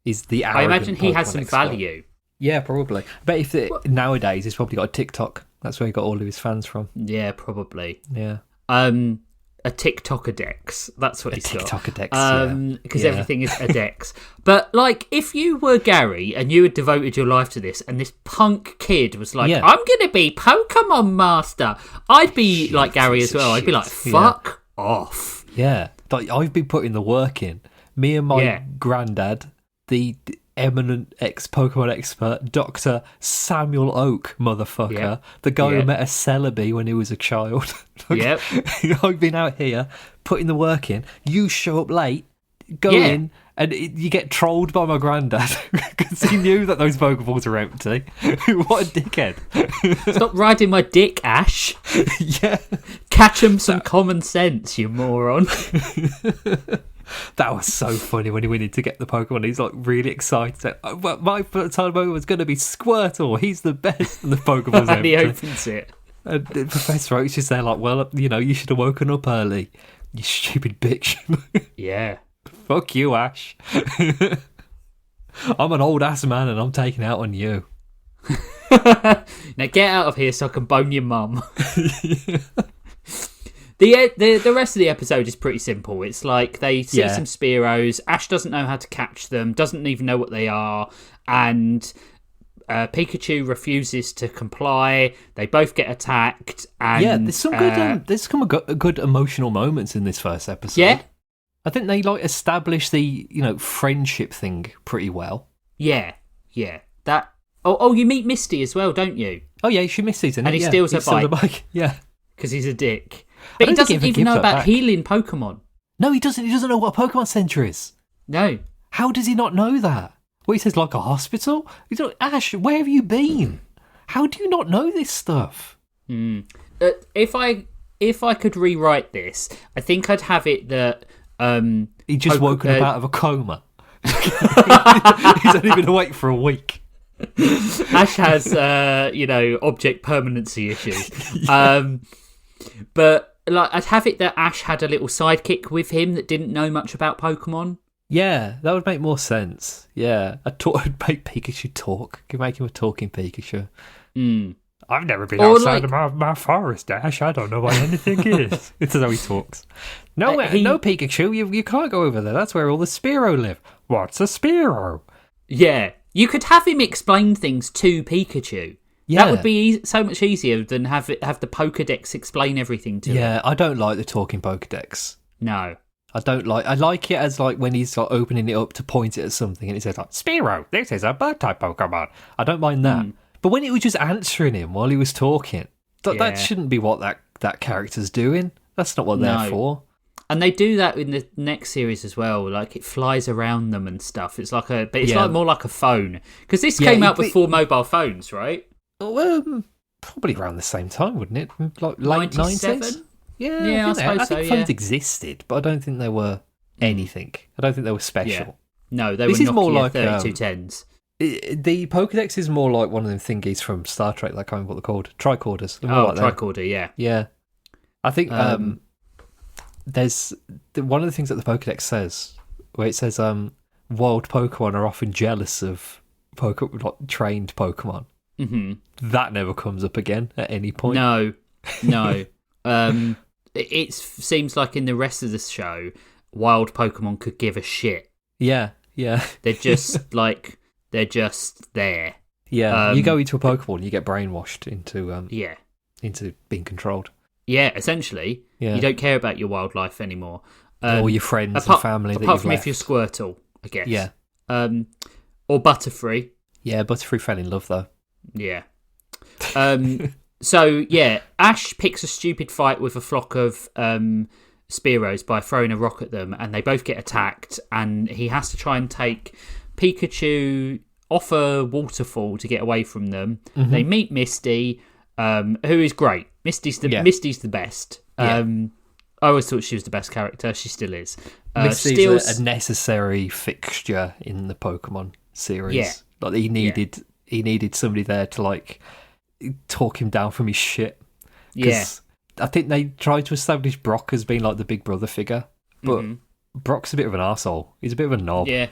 He's the arrogant I imagine he Pokemon has some expert. value. Yeah, probably. But nowadays he's probably got a TikTok. That's where he got all of his fans from. Yeah, probably. Yeah. A TikToker Dex. That's what he's got. TikToker Dex. Because everything is a Dex. But like, if you were Gary and you had devoted your life to this, and this punk kid was like, I'm going to be Pokemon Master, I'd be like Gary as well. I'd be like, fuck off. Yeah. Like, I've been putting the work in. Me and my granddad, the eminent ex-Pokemon expert, Dr. Samuel Oak, motherfucker, the guy who met a Celebi when he was a child. I've been out here putting the work in. You show up late, go in, and you get trolled by my granddad because he knew that those Pokeballs are empty. What a dickhead. Stop riding my dick, Ash. Yeah. Catch him some common sense, you moron. That was so funny when he went to get the Pokemon. He's like really excited. My time was going to be Squirtle. He's the best. And the Pokemon and he opens it. And Professor Oak's just there like, well, you should have woken up early. You stupid bitch. Yeah. Fuck you, Ash. I'm an old ass man and I'm taking out on you. Now get out of here so I can bone your mum. The rest of the episode is pretty simple. It's like they see some Spearows. Ash doesn't know how to catch them, doesn't even know what they are, and Pikachu refuses to comply. They both get attacked. And, there's some good emotional moments in this first episode. Yeah, I think they like establish the friendship thing pretty well. Yeah. That. Oh, you meet Misty as well, don't you? Oh yeah, she Misty's in it. And he steals her bike. Yeah, because he's a dick. But he doesn't even know about healing Pokemon. No, he doesn't. He doesn't know what a Pokemon Center is. No. How does he not know that? Well, he says like a hospital. He's like, Ash, where have you been? How do you not know this stuff? If I could rewrite this, I think I'd have it that he just woken up out of a coma. He's only been awake for a week. Ash has object permanency issues. But like, I'd have it that Ash had a little sidekick with him that didn't know much about Pokemon. Yeah, that would make more sense. Yeah, I'd make Pikachu talk. Could make him a talking Pikachu. I've never been outside of my forest, Ash. I don't know what anything is. This is how he talks. No, no, Pikachu, you can't go over there. That's where all the Spearow live. What's a Spearow? Yeah, you could have him explain things to Pikachu. Yeah. That would be so much easier than have the Pokédex explain everything to him. Yeah, I don't like the talking Pokédex. No. I don't like. I like it as like when he's like opening it up to point it at something, and it says like Spearow, this is a bird type Pokemon. I don't mind that. But when it was just answering him while he was talking, that shouldn't be what that character's doing. That's not what they're for. And they do that in the next series as well. Like it flies around them and stuff. It's like like more like a phone because this came out before mobile phones, right? Probably around the same time, wouldn't it? Like late 90s? Yeah, I suppose so. I think phones existed, but I don't think they were anything. I don't think they were special. Yeah. No, they were Nokia more like 3210s. The Pokédex is more like one of them thingies from Star Trek. I can't remember what they're called. Tricorders. Like tricorder, yeah. Yeah. I think there's one of the things that the Pokédex says, where it says wild Pokemon are often jealous of trained Pokemon. Mm-hmm. That never comes up again at any point. No. It seems like in the rest of the show, wild Pokemon could give a shit. Yeah. They're just they're just there. Yeah, you go into a Pokeball and you get brainwashed into being controlled. Yeah, essentially. Yeah. You don't care about your wildlife anymore. Or your friends and family. Apart from if you're Squirtle, I guess. Yeah. Or Butterfree. Yeah, Butterfree fell in love though. Yeah. So, Ash picks a stupid fight with a flock of Spearows by throwing a rock at them, and they both get attacked, and he has to try and take Pikachu off a waterfall to get away from them. Mm-hmm. They meet Misty, who is great. Misty's the best. I always thought she was the best character. She still is. Misty's a necessary fixture in the Pokemon series. Yeah. Like he needed somebody there to like talk him down from his shit. Yeah. I think they tried to establish Brock as being like the big brother figure, but Brock's a bit of an arsehole. He's a bit of a knob. Yeah.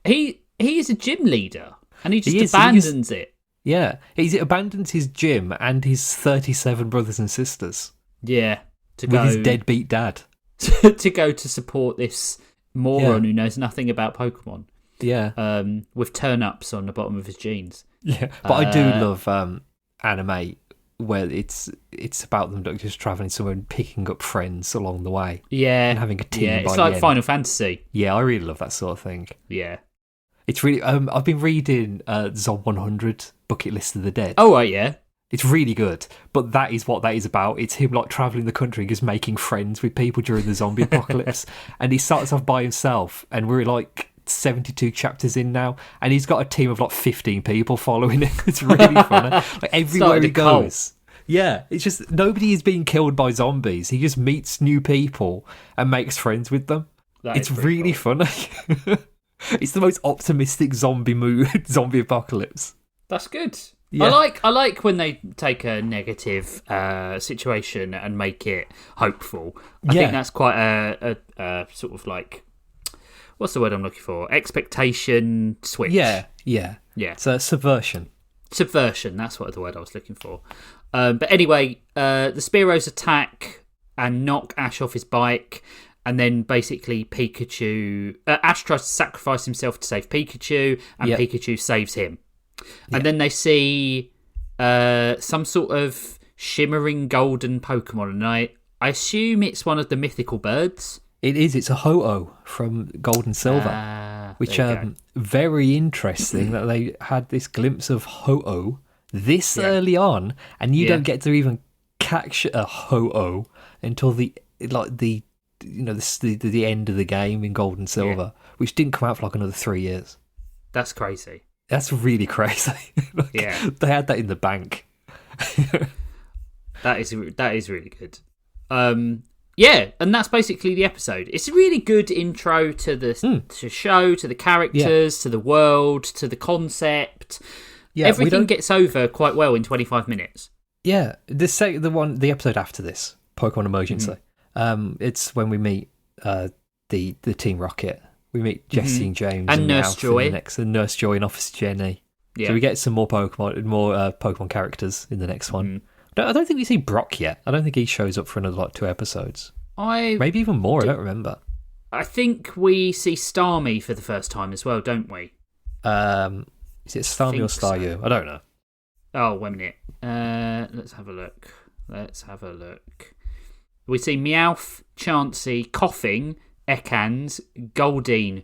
He is a gym leader, and he just abandons it. Yeah, he abandons his gym and his 37 brothers and sisters. Yeah, with his deadbeat dad. to go to support this moron who knows nothing about Pokemon. Yeah. With turn-ups on the bottom of his jeans. Yeah, but I do love anime where it's about them just travelling somewhere and picking up friends along the way. Yeah. And having a team. Yeah, it's like Final Fantasy. Yeah, I really love that sort of thing. Yeah. It's really... I've been reading Zom 100, Bucket List of the Dead. Oh, right, yeah. It's really good, but that is what that is about. It's him like travelling the country and just making friends with people during the zombie apocalypse. And he starts off by himself, and we're like 72 chapters in now, and he's got a team of like 15 people following him. It's really funny. Like everywhere he goes. Yeah, it's just nobody is being killed by zombies. He just meets new people and makes friends with them. It's really funny. It's the most optimistic zombie apocalypse. That's good. Yeah. I like when they take a negative situation and make it hopeful. I think that's quite a sort of like, what's the word I'm looking for? Expectation switch. Yeah. It's a subversion. Subversion, that's what the word I was looking for. But anyway, the Spearows attack and knock Ash off his bike, and then basically Pikachu... Ash tries to sacrifice himself to save Pikachu, and Pikachu saves him. And then they see some sort of shimmering golden Pokemon, and I assume it's one of the mythical birds. It is. It's a Ho-Oh from Gold and Silver, which very interesting that they had this glimpse of Ho-Oh this early on, and you don't get to even catch a Ho-Oh until the end of the game in Gold and Silver, which didn't come out for like another 3 years. That's crazy. That's really crazy. They had that in the bank. That is really good. And that's basically the episode. It's a really good intro to the show, to the characters, to the world, to the concept. Yeah, everything gets over quite well in 25 minutes. Yeah, the episode after this, Pokemon Emergency. It's when we meet the Team Rocket. We meet Jesse and James and Nurse Joy. And Nurse Joy and Officer Jenny. Yeah. So we get some more Pokemon characters in the next one. I don't think we see Brock yet. I don't think he shows up for another like 2 episodes. Maybe even more. I don't remember. I think we see Starmie for the first time as well, don't we? Is it Starmie or Staryu? So. I don't know. Oh, wait a minute. Let's have a look. We see Meowth, Chansey, Coughing, Ekans, Goldeen.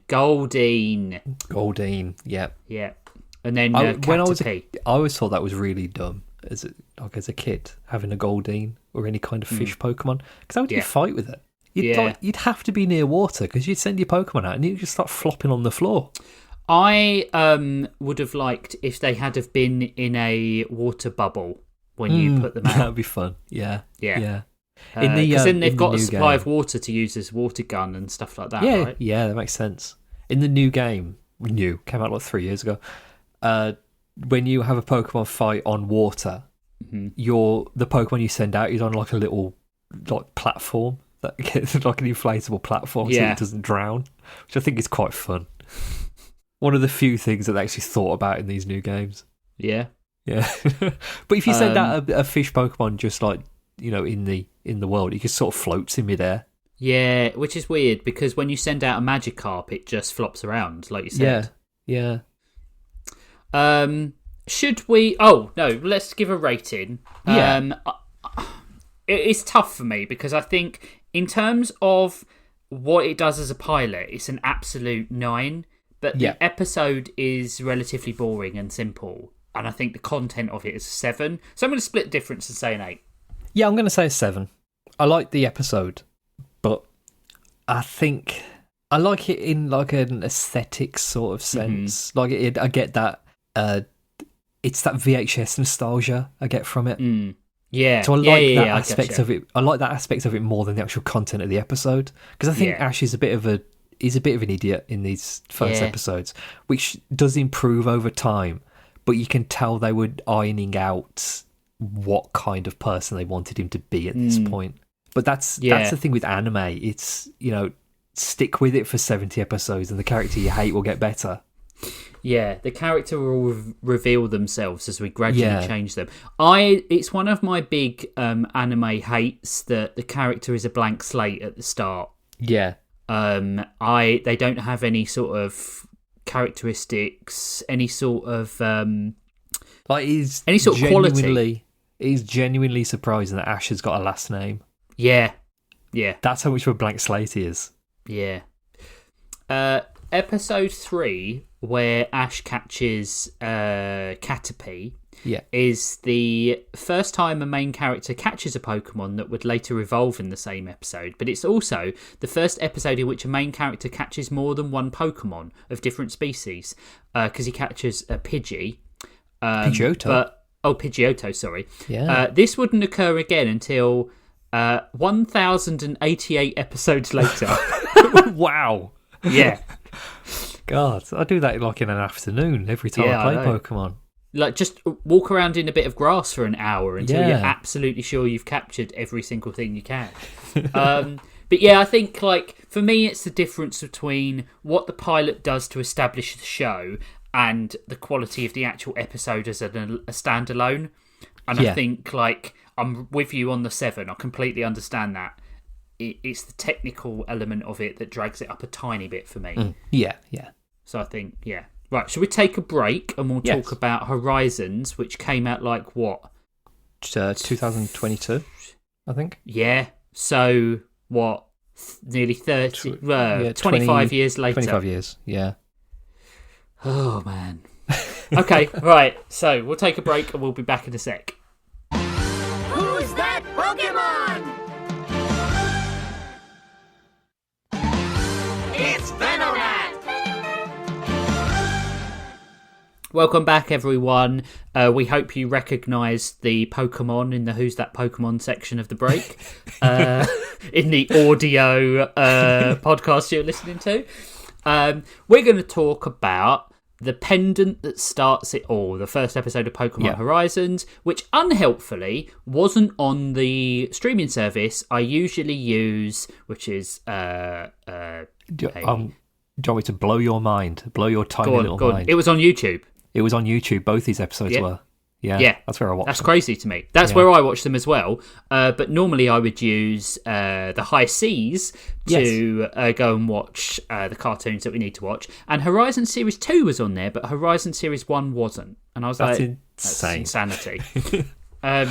Yep. Yeah. And then when I always thought that was really dumb as a kid, having a Goldeen or any kind of fish Pokemon. Because how would you fight with it? You'd have to be near water because you'd send your Pokemon out and you'd just start flopping on the floor. I would have liked if they had have been in a water bubble when you put them out. That'd be fun. Yeah. Because then they've got a supply of water to use as water gun and stuff like that, right? Yeah, that makes sense. In the new game, came out like 3 years ago, when you have a Pokemon fight on water, the Pokemon you send out is on like a little platform that gets like an inflatable platform so it doesn't drown, which I think is quite fun. One of the few things that they actually thought about in these new games. Yeah. But if you send out a fish Pokemon just like, in the world, it just sort of floats in midair. Yeah, which is weird because when you send out a Magikarp, it just flops around, like you said. Yeah. Should we... Oh, no, let's give a rating. Yeah. It's tough for me because I think in terms of what it does as a pilot, it's an absolute 9. But the episode is relatively boring and simple. And I think the content of it is a 7. So I'm going to split the difference and say an 8. Yeah, I'm going to say a 7. I like the episode, but I think I like it in like an aesthetic sort of sense. Like I get that it's that VHS nostalgia I get from it. Yeah. So I like that aspect of it. I like that aspect of it more than the actual content of the episode because I think Ash is a bit of an idiot in these first episodes, which does improve over time. But you can tell they were ironing out what kind of person they wanted him to be at this point. But that's the thing with anime. It's, stick with it for 70 episodes and the character you hate will get better. Yeah, the character will reveal themselves as we gradually change them. It's one of my big anime hates that the character is a blank slate at the start. Yeah. They don't have any sort of characteristics, any sort of any sort of quality. It is genuinely surprising that Ash has got a last name. Yeah. That's how much of a blank slate he is. Yeah. Episode 3, where Ash catches Caterpie, is the first time a main character catches a Pokemon that would later evolve in the same episode. But it's also the first episode in which a main character catches more than one Pokemon of different species, because he catches a Pidgey. Pidgeotto. Pidgeotto, sorry. Yeah. This wouldn't occur again until 1,088 episodes later. Wow. Yeah. God, I do that like in an afternoon every time I play Pokemon. Like, just walk around in a bit of grass for an hour until you're absolutely sure you've captured every single thing you can. But yeah, I think, like, for me, it's the difference between what the pilot does to establish the show and the quality of the actual episode as a standalone. And I think, like, I'm with you on the 7. I completely understand that. It's the technical element of it that drags it up a tiny bit for me. Yeah. So I think, Right, shall we take a break and we'll talk about Horizons, which came out like what? 2022, I think. Yeah. So, what? Nearly 25 years later. 25 years, yeah. Oh, man. Okay, right. So, we'll take a break and we'll be back in a sec. Who's that Pokemon? It's Venonat! Welcome back, everyone. We hope you recognise the Pokemon in the Who's That Pokemon section of the break, in the audio podcast you're listening to. We're going to talk about the pendant that starts it all, the first episode of Pokemon Horizons, which unhelpfully wasn't on the streaming service I usually use, which is... do you want me to blow your mind? Blow your tiny little mind? It was on YouTube. It was on YouTube. Both these episodes were. Yeah, that's where I watched them. That's crazy to me. That's where I watch them as well. But normally I would use the High Seas to go and watch the cartoons that we need to watch. And Horizon Series 2 was on there, but Horizon Series 1 wasn't. And I was that's insane. That's insanity. I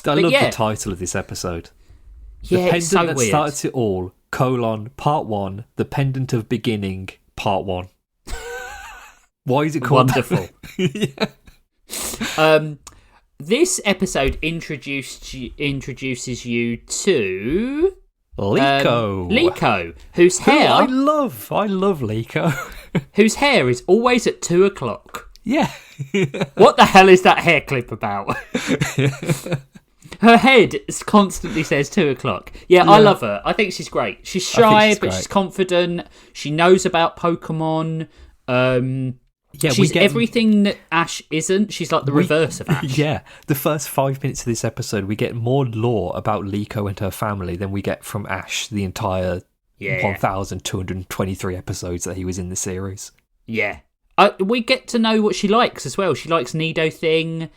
love the title of this episode. Yeah, the pendant it's so that weird. starts it all, part 1, the pendant of beginning, part 1. Why is it called Wonderful. that? Yeah. This episode introduces you to Liko, whose hair I love Liko. whose hair is always at 2:00. Yeah. What the hell is that hair clip about? Her head constantly says 2:00. Yeah, I love her. I think she's great. She's shy, but she's confident. She knows about Pokemon. She's everything that Ash isn't. She's like the reverse of Ash. Yeah. The first 5 minutes of this episode, we get more lore about Liko and her family than we get from Ash the entire 1,223 episodes that he was in the series. Yeah. We get to know what she likes as well. She likes Nidothing.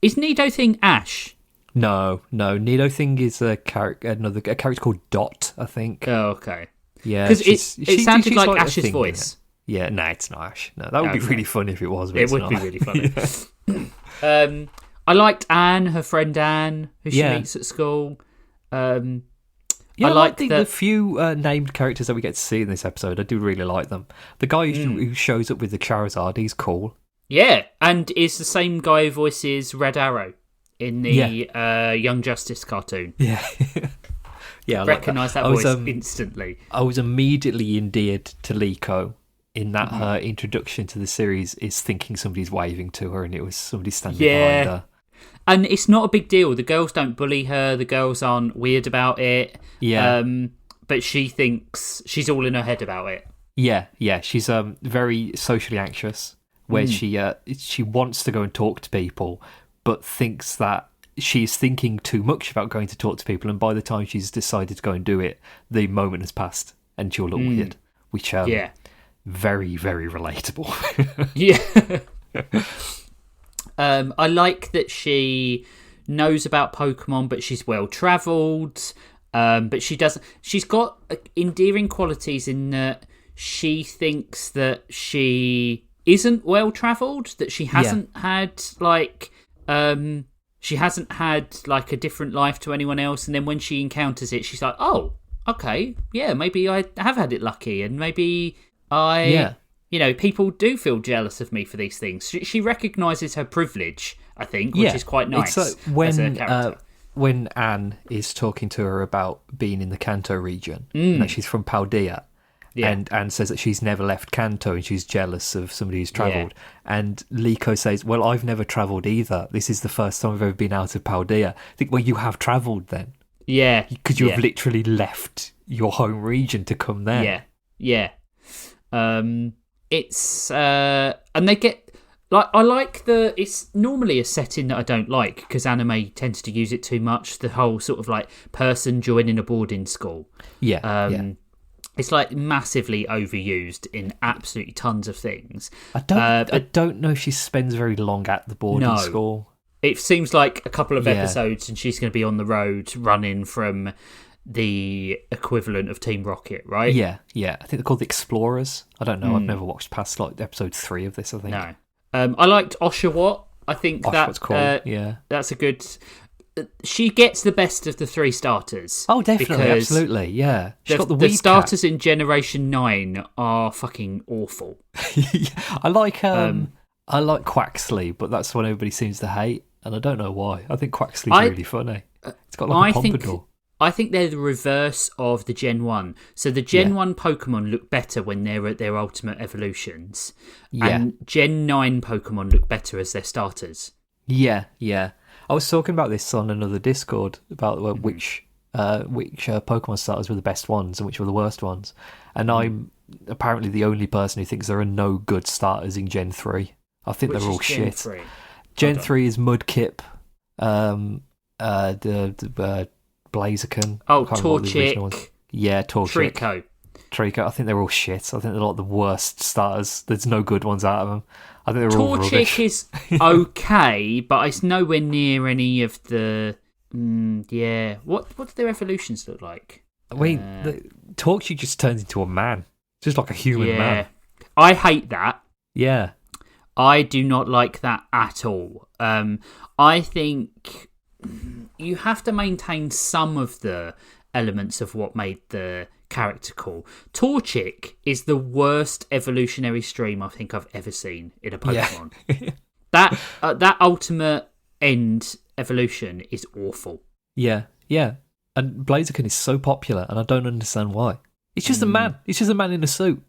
Is Nidothing Ash? No. Nidothing is a character called Dot, I think. Oh, okay. Yeah, because it sounded like Ash's voice. Yeah, no, it's not Ash. No, that would be really funny if it was. But it would be really funny. I liked Anne, her friend Anne, who she meets at school. I like the few named characters that we get to see in this episode. I do really like them. The guy who shows up with the Charizard, he's cool. Yeah, and is the same guy who voices Red Arrow in the Young Justice cartoon. Yeah. Yeah, I recognise that voice instantly. I was immediately endeared to Liko in that her introduction to the series is thinking somebody's waving to her and it was somebody standing behind her. And it's not a big deal. The girls don't bully her. The girls aren't weird about it. Yeah. But she thinks she's all in her head about it. Yeah. She's very socially anxious, where she wants to go and talk to people, but thinks that she's thinking too much about going to talk to people, and by the time she's decided to go and do it, the moment has passed and she'll look weird. Which very, very relatable. Yeah. I like that she knows about Pokemon, but she's well travelled. But she's got endearing qualities in that she thinks that she isn't well travelled, that she hasn't had a different life to anyone else, and then when she encounters it, she's like, oh, okay, yeah, maybe I have had it lucky, and maybe people do feel jealous of me for these things. She recognises her privilege, I think, which is quite nice. It's like as a character. When Anne is talking to her about being in the Kanto region, and that she's from Paldea, and Anne says that she's never left Kanto and she's jealous of somebody who's travelled. And Liko says, well, I've never travelled either. This is the first time I've ever been out of Paldea. I think, well, you have travelled then. Yeah. Because you have literally left your home region to come there. Yeah. It's... and they get... I like it's normally a setting that I don't like because anime tends to use it too much. The whole sort of like person joining a boarding school. It's like massively overused in absolutely tons of things. I don't know if she spends very long at the boarding school. It seems like a couple of episodes and she's going to be on the road running from the equivalent of Team Rocket, right? Yeah. I think they're called the Explorers. I don't know. I've never watched past like episode 3 of this, I think. No. I liked Oshawott. I think that's cool. That's a good... She gets the best of the 3 starters. Oh, definitely, absolutely, yeah. The starters in Generation 9 are fucking awful. I like Quaxley, but that's one everybody seems to hate, and I don't know why. I think Quaxley's really funny. It's got like a pompadour. I think they're the reverse of the Gen 1. So the Gen 1 Pokemon look better when they're at their ultimate evolutions. Yeah. And Gen 9 Pokemon look better as their starters. Yeah. I was talking about this on another Discord about which Pokemon starters were the best ones and which were the worst ones. And I'm apparently the only person who thinks there are no good starters in Gen 3. I think they're all shit. Gen 3 is Mudkip, the Blaziken. Oh, Torchic. Yeah, Torchic. Trico. I think they're all shit. I think they're like the worst starters. There's no good ones out of them. I think they're all rubbish. Torchic is okay, but it's nowhere near any of the... What do their evolutions look like? I mean, Torchic just turns into a man. Just like a human man. I hate that. Yeah. I do not like that at all. I think you have to maintain some of the elements of what made the character cool. Torchic is the worst evolutionary stream I think I've ever seen in a Pokemon. Yeah. That ultimate end evolution is awful. Yeah. And Blaziken is so popular, and I don't understand why. It's just a man. It's just a man in a suit.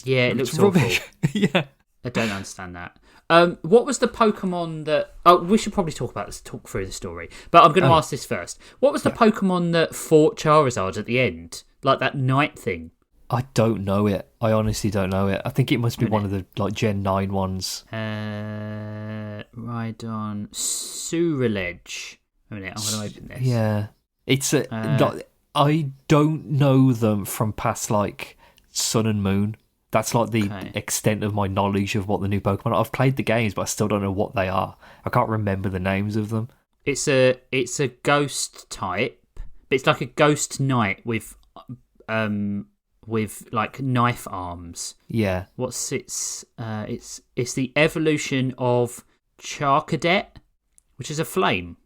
It looks rubbish. awful. Yeah. I don't understand that. What was the Pokemon that... Oh, we should probably talk through the story. But I'm going to ask this first. What was the Pokemon that fought Charizard at the end? Like that night thing? I don't know it. I honestly don't know it. I think it must be one of the Gen 9 ones. Rhydon... Suriledge. A minute, I'm going to open this. Yeah. It's I don't know them from past, Sun and Moon. That's the extent of my knowledge of what the new Pokemon are. I've played the games, but I still don't know what they are. I can't remember the names of them. It's a ghost type, but it's like a ghost knight with knife arms. Yeah. What's its? It's the evolution of Charcadet, which is a flame.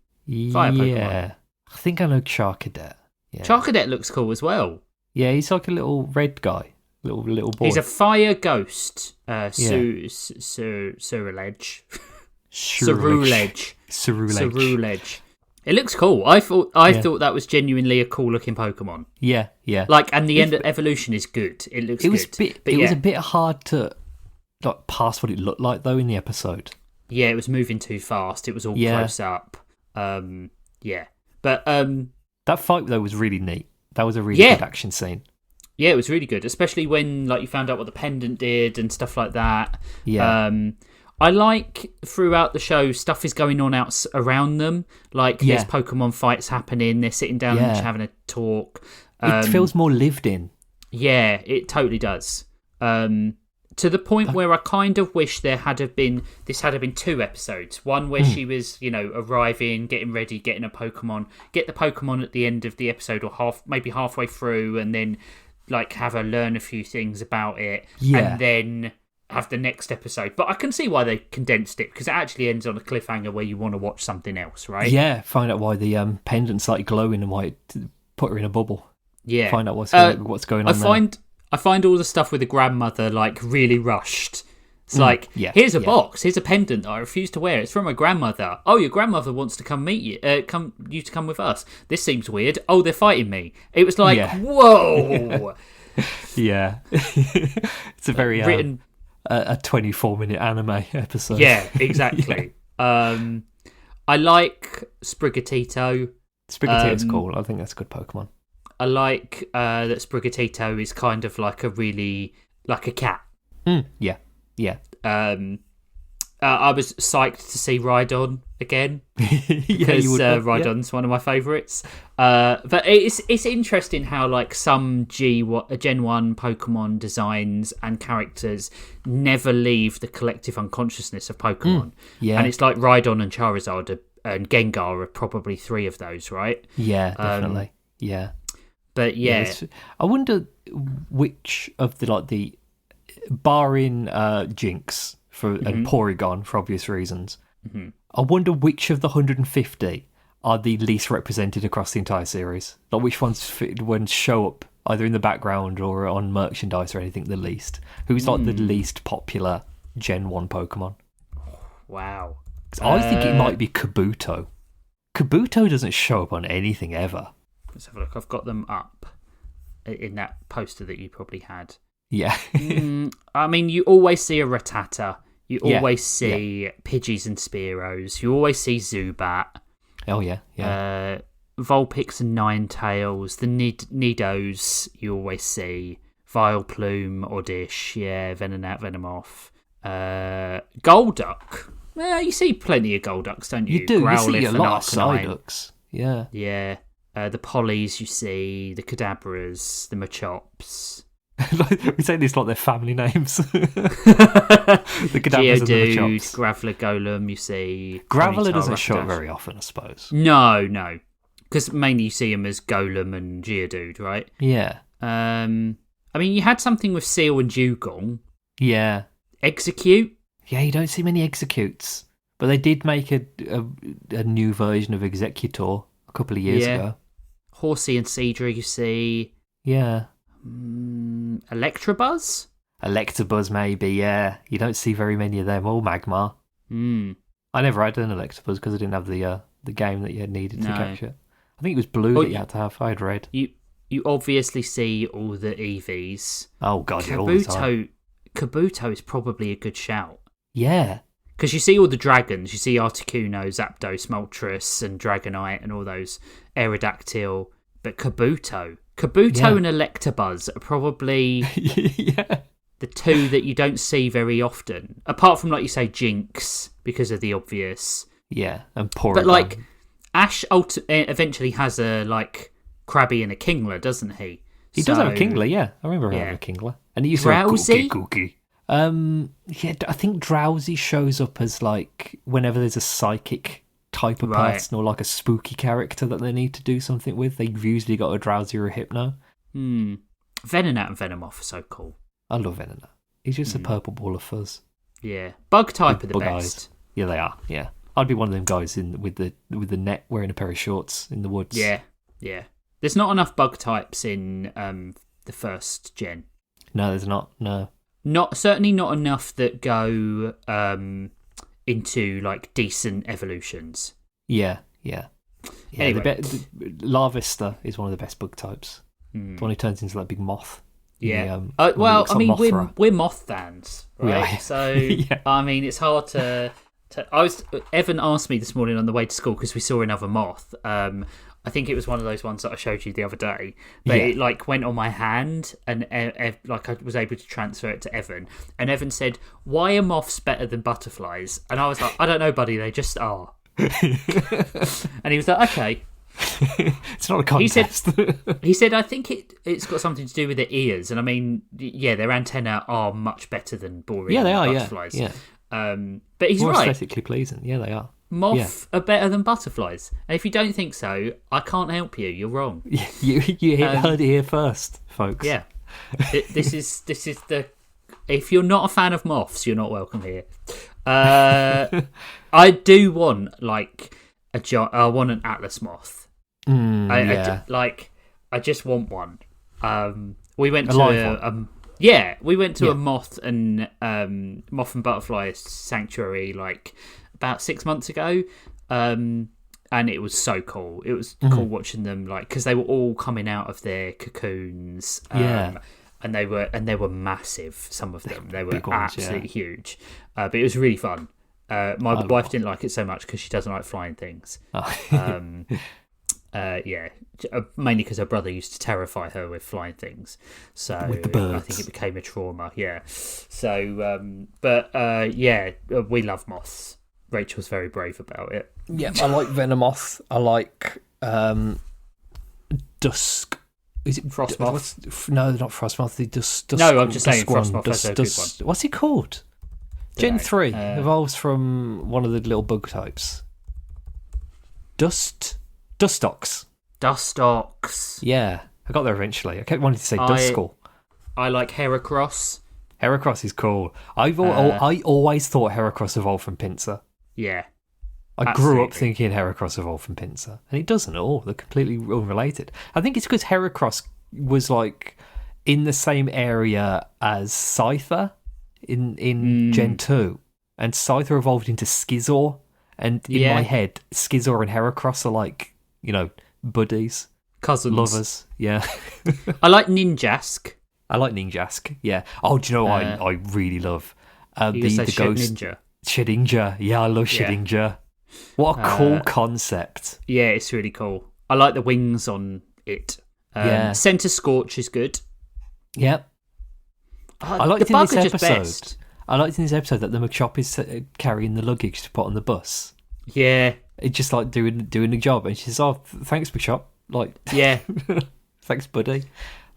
Fire Pokemon. Yeah. I think I know Charcadet. Yeah. Charcadet looks cool as well. Yeah, he's like a little red guy. Little boy. He's a fire ghost. Ceruledge. Ceruledge. It looks cool. I thought that was genuinely a cool looking Pokemon. Yeah. And the end of evolution is good. It looks good. It was a bit hard to pass what it looked like though in the episode. Yeah, it was moving too fast. It was all close up. But that fight though was really neat. That was a really good action scene. Yeah, it was really good, especially when you found out what the pendant did and stuff like that. Yeah. I like throughout the show stuff is going on around them. There's Pokemon fights happening. They're sitting down and having a talk. It feels more lived in. Yeah, it totally does. To the point where I kind of wish this had been 2 episodes. One where she was, arriving, getting ready, getting a Pokemon, get the Pokemon at the end of the episode or maybe halfway through, and then have her learn a few things about it, and then have the next episode. But I can see why they condensed it, because it actually ends on a cliffhanger where you want to watch something else, right? Yeah, find out why the pendant's glowing and why it put her in a bubble. Yeah. Find out what's going on I find all the stuff with the grandmother really rushed. It's here's a box, here's a pendant that I refuse to wear. It's from my grandmother. Oh, your grandmother wants to come meet you. Come with us. This seems weird. Oh, they're fighting me. It was whoa. Yeah, it's a very written a 24-minute anime episode. Yeah, exactly. I like Sprigatito. Sprigatito's cool. I think that's a good Pokemon. I like that Sprigatito is kind of a really a cat. Yeah. I was psyched to see Rhydon again because Rhydon's one of my favourites. But it's interesting how some Gen 1 Pokemon designs and characters never leave the collective unconsciousness of Pokemon. And it's Rhydon and Charizard and Gengar are probably 3 of those, right? Yeah, definitely. But I wonder which of the barring Jinx and Porygon for obvious reasons. Mm-hmm. I wonder which of the 150 are the least represented across the entire series. Which ones show up either in the background or on merchandise or anything the least. Who's the least popular Gen 1 Pokemon? Wow. I think it might be Kabuto. Kabuto doesn't show up on anything ever. Let's have a look. I've got them up in that poster that you probably had. Yeah. I mean, you always see a Rattata. You always see Pidgeys and Spearows. You always see Zubat. Oh, yeah. Vulpix and Ninetales. The Nidos you always see. Vileplume, Oddish, Venonat, Venomoth. Golduck. Well, you see plenty of Golducks, don't you? You do. Growlithe, you see a lot of Arcanine. Psyducks. Yeah. Yeah. The Polys you see. The Kadabras. The Machops. We say this like their family names. The Kadabras and the Machops. Graveler, Golem, you see. Graveler doesn't show up very often, I suppose. No. Because mainly you see him as Golem and Geodude, right? Yeah. I mean, you had something with Seal and Dugong. Yeah. Execute. Yeah, you don't see many Executes. But they did make a new version of Executor a couple of years ago. Horsey and Seadra, you see. Yeah. Electabuzz? Electabuzz, maybe, yeah. You don't see very many of them, or Magmar. I never had an Electabuzz because I didn't have the game that you needed to catch it. I think it was blue that you had to have. I had red. You obviously see all the EVs. Oh, God, yeah, all the time. Kabuto is probably a good shout. Yeah. Because you see all the dragons. You see Articuno, Zapdos, Moltres, and Dragonite, and all those Aerodactyl. But Kabuto and Electabuzz are probably the two that you don't see very often. Apart from, like you say, Jinx, because of the obvious. Yeah, and Porygon. But, like, Ash eventually has a, like, Krabby and a Kingler, doesn't he? He does have a Kingler, yeah. I remember having a Kingler. And he used to have Cookie. Yeah, I think Drowsy shows up as, like, whenever there's a psychic type of person or, like, a spooky character that they need to do something with. They've usually got a Drowsy or a Hypno. Venonat and Venomoth are so cool. I love Venonat. He's just a purple ball of fuzz. Yeah. Bug type are the best. Eyes. Yeah, they are, yeah. I'd be one of them guys with the net wearing a pair of shorts in the woods. Yeah. There's not enough bug types in the first gen. No, there's not. No. Certainly not enough that go into like decent evolutions. Yeah. Anyway. Larvesta is one of the best bug types. The one who turns into that big moth. Yeah. Well, I mean, we're moth fans, right? So I mean, it's hard to. Evan asked me this morning on the way to school because we saw another moth. I think it was one of those ones that I showed you the other day. But it like went on my hand, and like I was able to transfer it to Evan. And Evan said, "Why are moths better than butterflies?" And I was like, "I don't know, buddy. They just are." And he was like, "Okay." It's not a contest. He said, "I think it's got something to do with their ears." And I mean, yeah, their antennae are much better than boreal butterflies. Yeah. But he's more right. Aesthetically pleasing. Yeah, they are. Moths are better than butterflies. And if you don't think so, I can't help you. You're wrong. You heard it here first, folks. Yeah. This is the... If you're not a fan of moths, you're not welcome here. I do want, like, I want an Atlas moth. I just want one. We went to we went to a moth and butterfly sanctuary like about 6 months ago, and it was so cool. It was cool watching them, like, because they were all coming out of their cocoons. And they were massive. Some of them, they were absolutely huge. But it was really fun. My wife didn't like it so much because she doesn't like flying things. Mainly because her brother used to terrify her with flying things. So with the birds. I think it became a trauma. Yeah. So, we love moths. Rachel's very brave about it. Yeah, I like Venomoth. I like Dusk. Is it Frostmoth? No, not Frostmoth. The Dusk. No, I'm just saying Frostmoth. That's a good one. What's it called? Gen 3 evolves from one of the little bug types. Dustox. Yeah, I got there eventually. I kept wanting to say Duskull. I like Heracross. Heracross is cool. I always thought Heracross evolved from Pinsir. Yeah. I grew up thinking Heracross evolved from Pinsir, and it doesn't at all. They're completely unrelated. I think it's because Heracross was like in the same area as Scyther in Gen 2, and Scyther evolved into Skizor, and in my head, Skizor and Heracross are like, buddies. Cousins. Lovers, yeah. I like Ninjask. Yeah. Oh, do you know what I really love? The ghost Ninja. Shedinja. Yeah, I love Shedinja. What a cool concept. Yeah, it's really cool. I like the wings on it. Center Scorch is good. Yep. I liked in this episode. I liked in this episode that the Machop is carrying the luggage to put on the bus. Yeah. It's just like doing the job, and she says, "Oh, thanks, Machop." Like, yeah, thanks, buddy.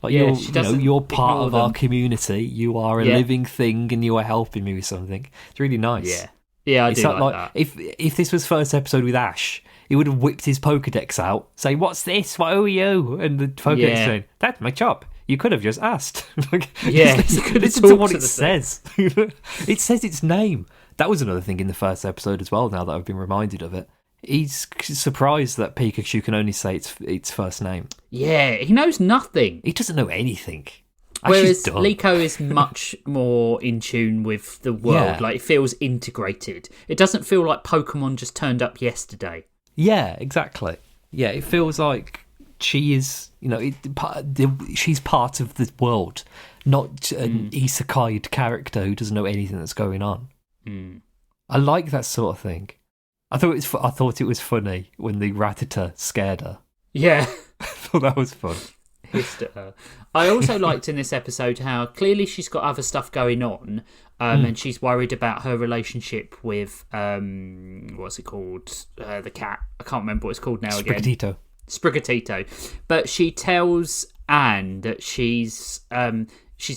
Like, you're part of our community. You are a living thing, and you are helping me with something. It's really nice. Yeah, I do like that. If this was first episode with Ash, he would have whipped his Pokedex out, say, "What's this? What are you?" And the Pokedex saying, "That's my chop." You could have just asked. You could listen to what it says. It says its name. That was another thing in the first episode as well, now that I've been reminded of it. He's surprised that Pikachu can only say its first name. Yeah, he knows nothing. He doesn't know anything. Whereas Liko is much more in tune with the world. Yeah. Like, it feels integrated. It doesn't feel like Pokemon just turned up yesterday. Yeah, exactly. Yeah, it feels like she is, she's part of the world, not an isekai character who doesn't know anything that's going on. I like that sort of thing. I thought it was funny when the Rattata scared her. Yeah. I thought that was fun. Hissed at her. I also liked in this episode how clearly she's got other stuff going on, and she's worried about her relationship with what's it called? The cat. I can't remember what it's called now again. Sprigatito. But she tells Anne that she's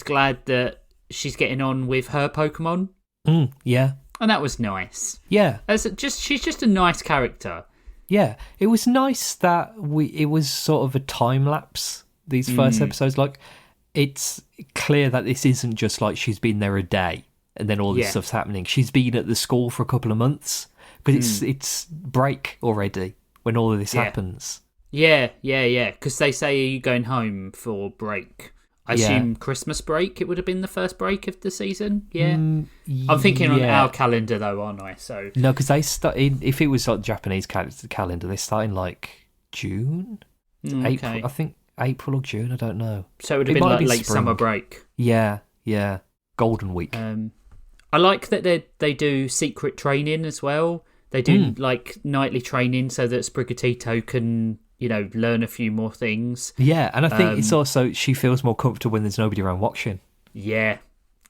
glad that she's getting on with her Pokemon. Yeah. And that was nice. Yeah. She's just a nice character. Yeah. It was nice that it was sort of a time lapse, these first episodes. Like, it's clear that this isn't just like she's been there a day and then all this stuff's happening. She's been at the school for a couple of months because it's break already when all of this happens. Yeah. Because they say, are you going home for break? I assume Christmas break, it would have been the first break of the season. Yeah. I'm thinking on our calendar, though, aren't I? So no, because they start if it was like Japanese calendar, they start in like June, April. I think April or June. I don't know. So it would have been like late summer break. Yeah. Golden week. I like that they do secret training as well. They do like nightly training so that Sprigatito can, learn a few more things. Yeah, and I think it's also she feels more comfortable when there's nobody around watching. Yeah,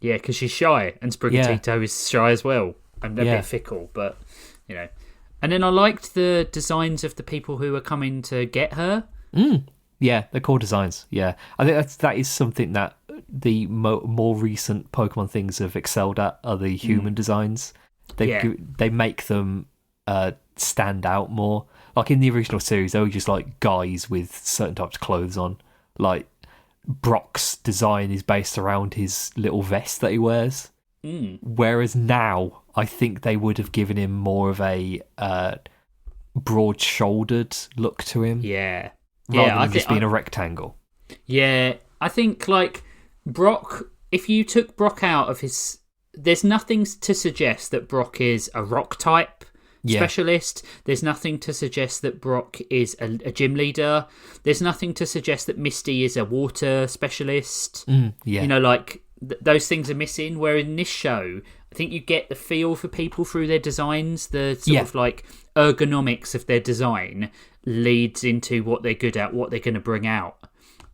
because she's shy, and Sprigatito is shy as well. And a bit fickle, but, And then I liked the designs of the people who are coming to get her. Yeah, they're cool designs, yeah. I think that is something that the more recent Pokemon things have excelled at, are the human designs. They make them stand out more. Like in the original series, they were just like guys with certain types of clothes on. Like Brock's design is based around his little vest that he wears. Whereas now, I think they would have given him more of a broad-shouldered look to him. Yeah. Rather than just being a rectangle. Yeah, I think like Brock, if you took Brock out of his... There's nothing to suggest that Brock is a rock type specialist. There's nothing to suggest that Brock is a gym leader. There's nothing to suggest that Misty is a water specialist. Those things are missing. Where in this show, I think you get the feel for people through their designs. The sort of like ergonomics of their design leads into what they're good at, what they're going to bring out.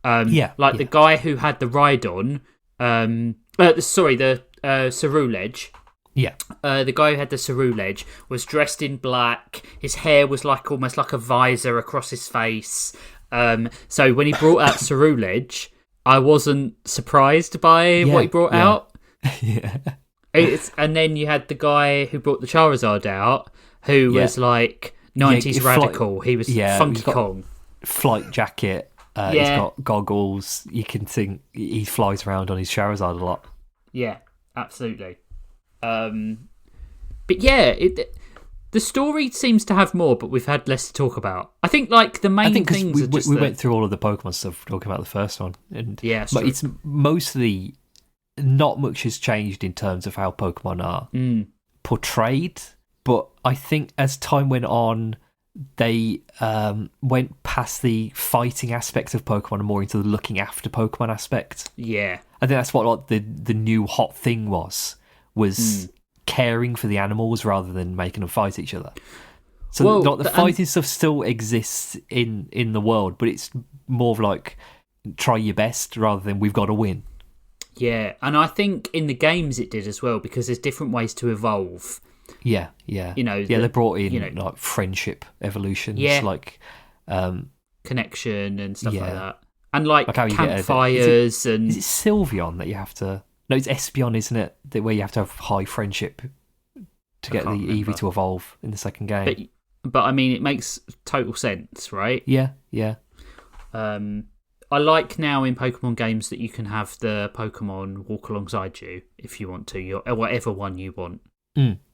The guy who had the Rhydon, the Ceruledge. Yeah. The guy who had the Ceruledge was dressed in black. His hair was like almost like a visor across his face. So when he brought out Ceruledge, I wasn't surprised by what he brought out. Yeah. And then you had the guy who brought the Charizard out, who was like 90s radical. He was Funky Kong. Flight jacket. He's got goggles. You can think he flies around on his Charizard a lot. Yeah, absolutely. But yeah, the story seems to have more, but we've had less to talk about. I think like the main things are just we went through all of the Pokemon stuff talking about the first one, and but it's mostly not much has changed in terms of how Pokemon are portrayed. But I think as time went on, they went past the fighting aspects of Pokemon and more into the looking after Pokemon aspect. Yeah, I think that's what the new hot thing was caring for the animals rather than making them fight each other. So the fighting stuff still exists in the world, but it's more of like try your best rather than we've got to win. Yeah, and I think in the games it did as well, because there's different ways to evolve. Yeah. They brought in like friendship evolutions, like connection and stuff like that, and like campfires. Is it Sylveon that you have to? No, it's Espeon, isn't it? Where you have to have high friendship to get the Eevee to evolve in the second game. But I mean, it makes total sense, right? Yeah. I like now in Pokemon games that you can have the Pokemon walk alongside you if you want to, or whatever one you want.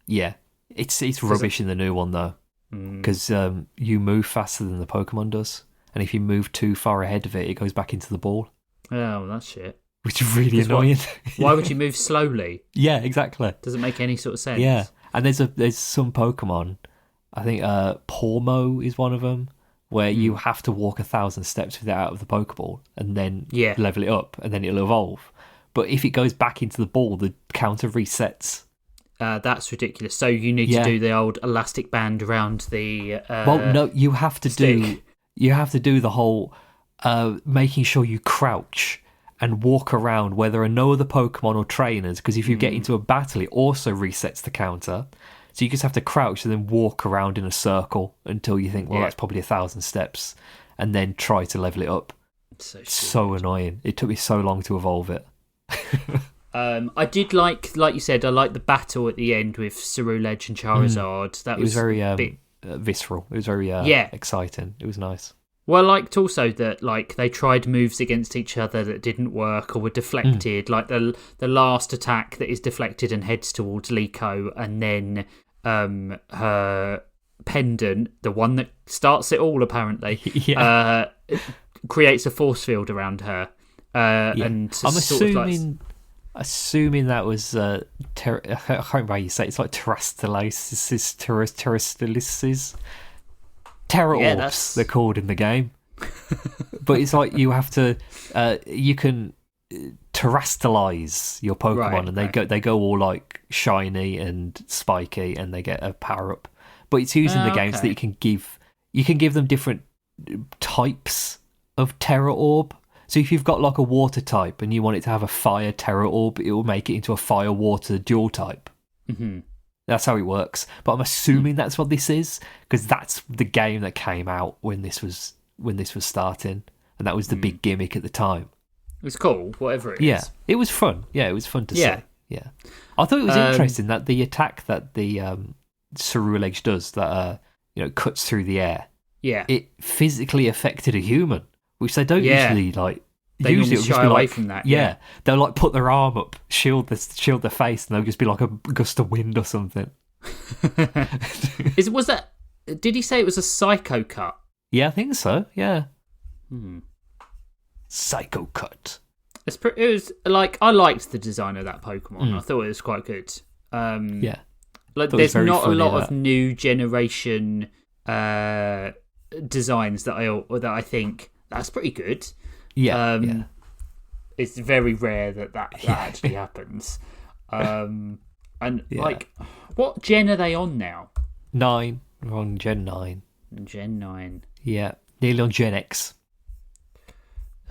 Yeah, it's rubbish in the new one though, because you move faster than the Pokemon does, and if you move too far ahead of it, it goes back into the ball. Oh, that's shit. Which is really annoying. Why would you move slowly? Yeah, exactly. Doesn't make any sort of sense. Yeah, and there's some Pokemon, I think Pormo is one of them, where you have to walk 1,000 steps with it out of the Pokeball and then level it up, and then it'll evolve. But if it goes back into the ball, the counter resets. That's ridiculous. So you need to do the old elastic band around the. Well, no, you have to stick. do the whole making sure you crouch and walk around where there are no other Pokemon or trainers, because if you get into a battle, it also resets the counter. So you just have to crouch and then walk around in a circle until you think, well, that's probably 1,000 steps, and then try to level it up. So annoying. It took me so long to evolve it. I did like you said, I liked the battle at the end with Ceruledge and Charizard. That was very visceral. It was very exciting. It was nice. Well, I liked also that they tried moves against each other that didn't work or were deflected. Like the last attack that is deflected and heads towards Liko, and then her pendant, the one that starts it all apparently, creates a force field around her. And I'm assuming that was I can't remember how you say it. It's like terrestrialises. Terra Orbs, they're called in the game. But it's like you have to, you can terrestrialize your Pokemon, and they go all like shiny and spiky, and they get a power up. But it's using the game so that you can give them different types of Terra Orb. So if you've got like a water type and you want it to have a fire Terra Orb, it will make it into a fire water dual type. Mm-hmm. That's how it works. But I'm assuming that's what this is, because that's the game that came out when this was starting, and that was the big gimmick at the time. It was cool, whatever it is. Yeah, it was fun. Yeah, it was fun to see. Yeah, I thought it was interesting that the attack that the Ceruledge does, that cuts through the air. Yeah, it physically affected a human, which they don't usually like. They usually it'll just be away from that. Yeah, they'll like put their arm up, shield their face, and they'll just be like a gust of wind or something. Was that? Did he say it was a psycho cut? Yeah, I think so. Yeah. Psycho cut. It was like, I liked the design of that Pokemon. I thought it was quite good. Yeah. Like there's not a lot of new generation designs that I think that's pretty good. Yeah, it's very rare that actually happens. And like, what gen are they on now? 9. We're on Gen 9. Gen 9. Yeah, nearly on Gen X.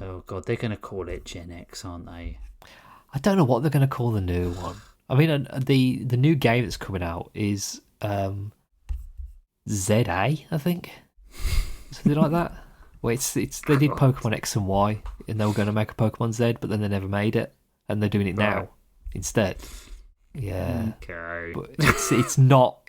Oh god, they're going to call it Gen X, aren't they? I don't know what they're going to call the new one. I mean, the new game that's coming out is ZA, I think, something like that. Well, they did Pokemon X and Y, and they were going to make a Pokemon Z, but then they never made it, and they're doing it now instead. Yeah, okay. But it's not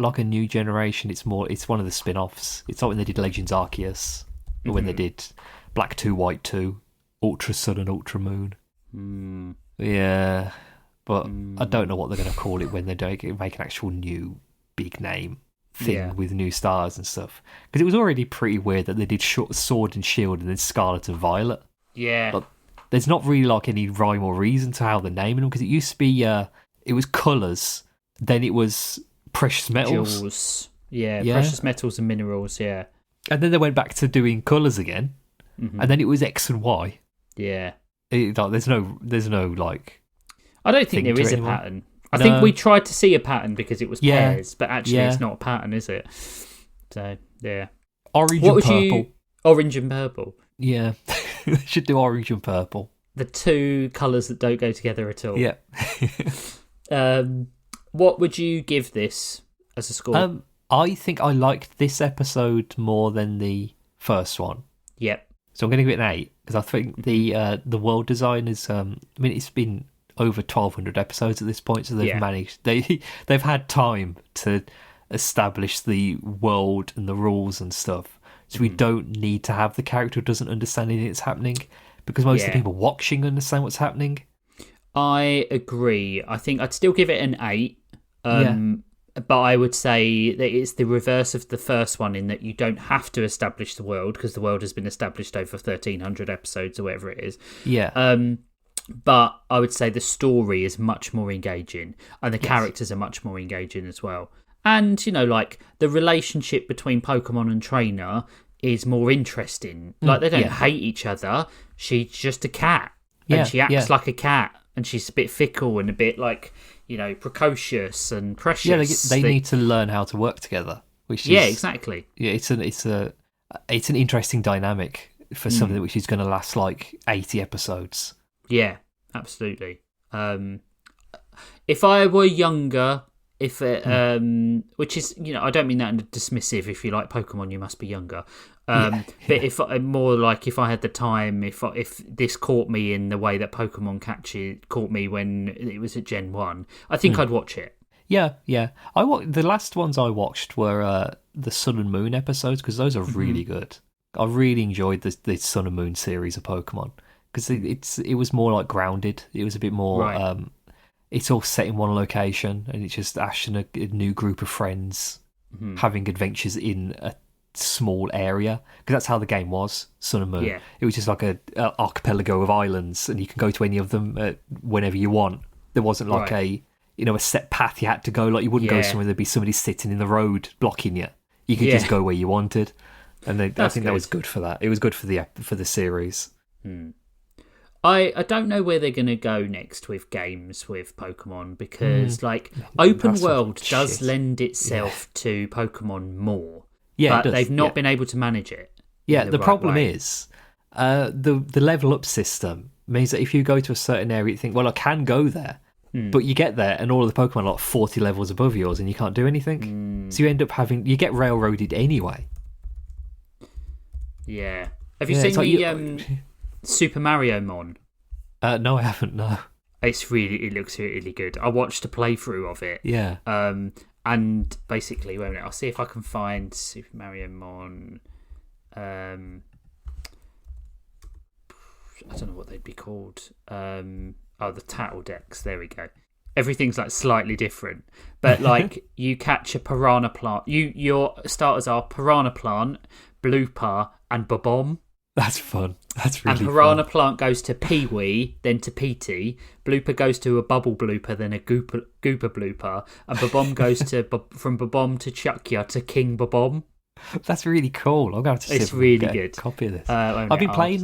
like a new generation. It's one of the spin-offs. It's like when they did Legends Arceus, or when they did Black 2, White 2, Ultra Sun and Ultra Moon. Yeah, but I don't know what they're going to call it when they make an actual new big name thing with new stars and stuff, because it was already pretty weird that they did Sword and Shield and then Scarlet and Violet. But there's not really like any rhyme or reason to how they're naming them, because it used to be it was colours, then it was precious metals, jewels, precious metals and minerals, and then they went back to doing colours again, and then it was X and Y. There's no like, I don't think there is a pattern. I think we tried to see a pattern because it was pairs, but actually it's not a pattern, is it? So, yeah. Orange and purple. Orange and purple. Yeah. They should do orange and purple. The two colours that don't go together at all. Yeah. What would you give this as a score? I think I liked this episode more than the first one. Yep. So I'm going to give it an 8, because I think the world design is... it's been over 1,200 episodes at this point, so they've managed. They've had time to establish the world and the rules and stuff, so we don't need to have the character who doesn't understand anything that's happening, because most of the people watching understand what's happening. I agree. I think I'd still give it an 8. But I would say that it's the reverse of the first one in that you don't have to establish the world because the world has been established over 1,300 episodes or whatever it is. Yeah. But I would say the story is much more engaging and the characters are much more engaging as well. And, you know, like the relationship between Pokemon and trainer is more interesting. Like they don't hate each other. She's just a cat. And she acts like a cat. And she's a bit fickle and a bit like, you know, precocious and precious. Yeah, they need to learn how to work together. Which is, exactly. Yeah, it's an interesting dynamic for something which is going to last like 80 episodes. Yeah, absolutely. If I were younger, which is, you know, I don't mean that in a dismissive. If you like Pokemon, you must be younger. But if I had the time, if this caught me in the way that Pokemon caught me when it was at Gen 1, I think I'd watch it. Yeah. The last ones I watched were the Sun and Moon episodes because those are really good. I really enjoyed the Sun and Moon series of Pokemon because it was more like grounded. It was a bit more. Right. It's all set in one location, and it's just Ash and a new group of friends having adventures in a small area, because that's how the game was, Sun and Moon. It was just like a archipelago of islands, and you can go to any of them whenever you want. There wasn't like a set path you had to go, like you wouldn't go somewhere there'd be somebody sitting in the road blocking you. You could just go where you wanted, and I think that was good for that. It was good for the series. I don't know where they're going to go next with games with Pokemon, because open world does lend itself to Pokemon more. Yeah, but they've not been able to manage it. Yeah, the problem is the level up system means that if you go to a certain area, you think, well, I can go there. But you get there and all of the Pokemon are like 40 levels above yours and you can't do anything. So you end up you get railroaded anyway. Yeah. Have you seen the Super Mario Mon? No, I haven't, no. It looks really good. I watched a playthrough of it. Yeah. And basically, wait a minute, I'll see if I can find Super Mario Mon. I don't know what they'd be called. The Tattle decks. There we go. Everything's like slightly different, but like you catch a piranha plant. Your starters are piranha plant, blooper, and Bobomb. That's fun. That's really fun. And piranha plant goes to Peewee, then to Petey. Blooper goes to a bubble blooper, then a gooper blooper, and Bobomb goes from Bobomb to Chuckya to King Bobomb. That's really cool. I'm going to have to see it's really good. A copy of this. I've been playing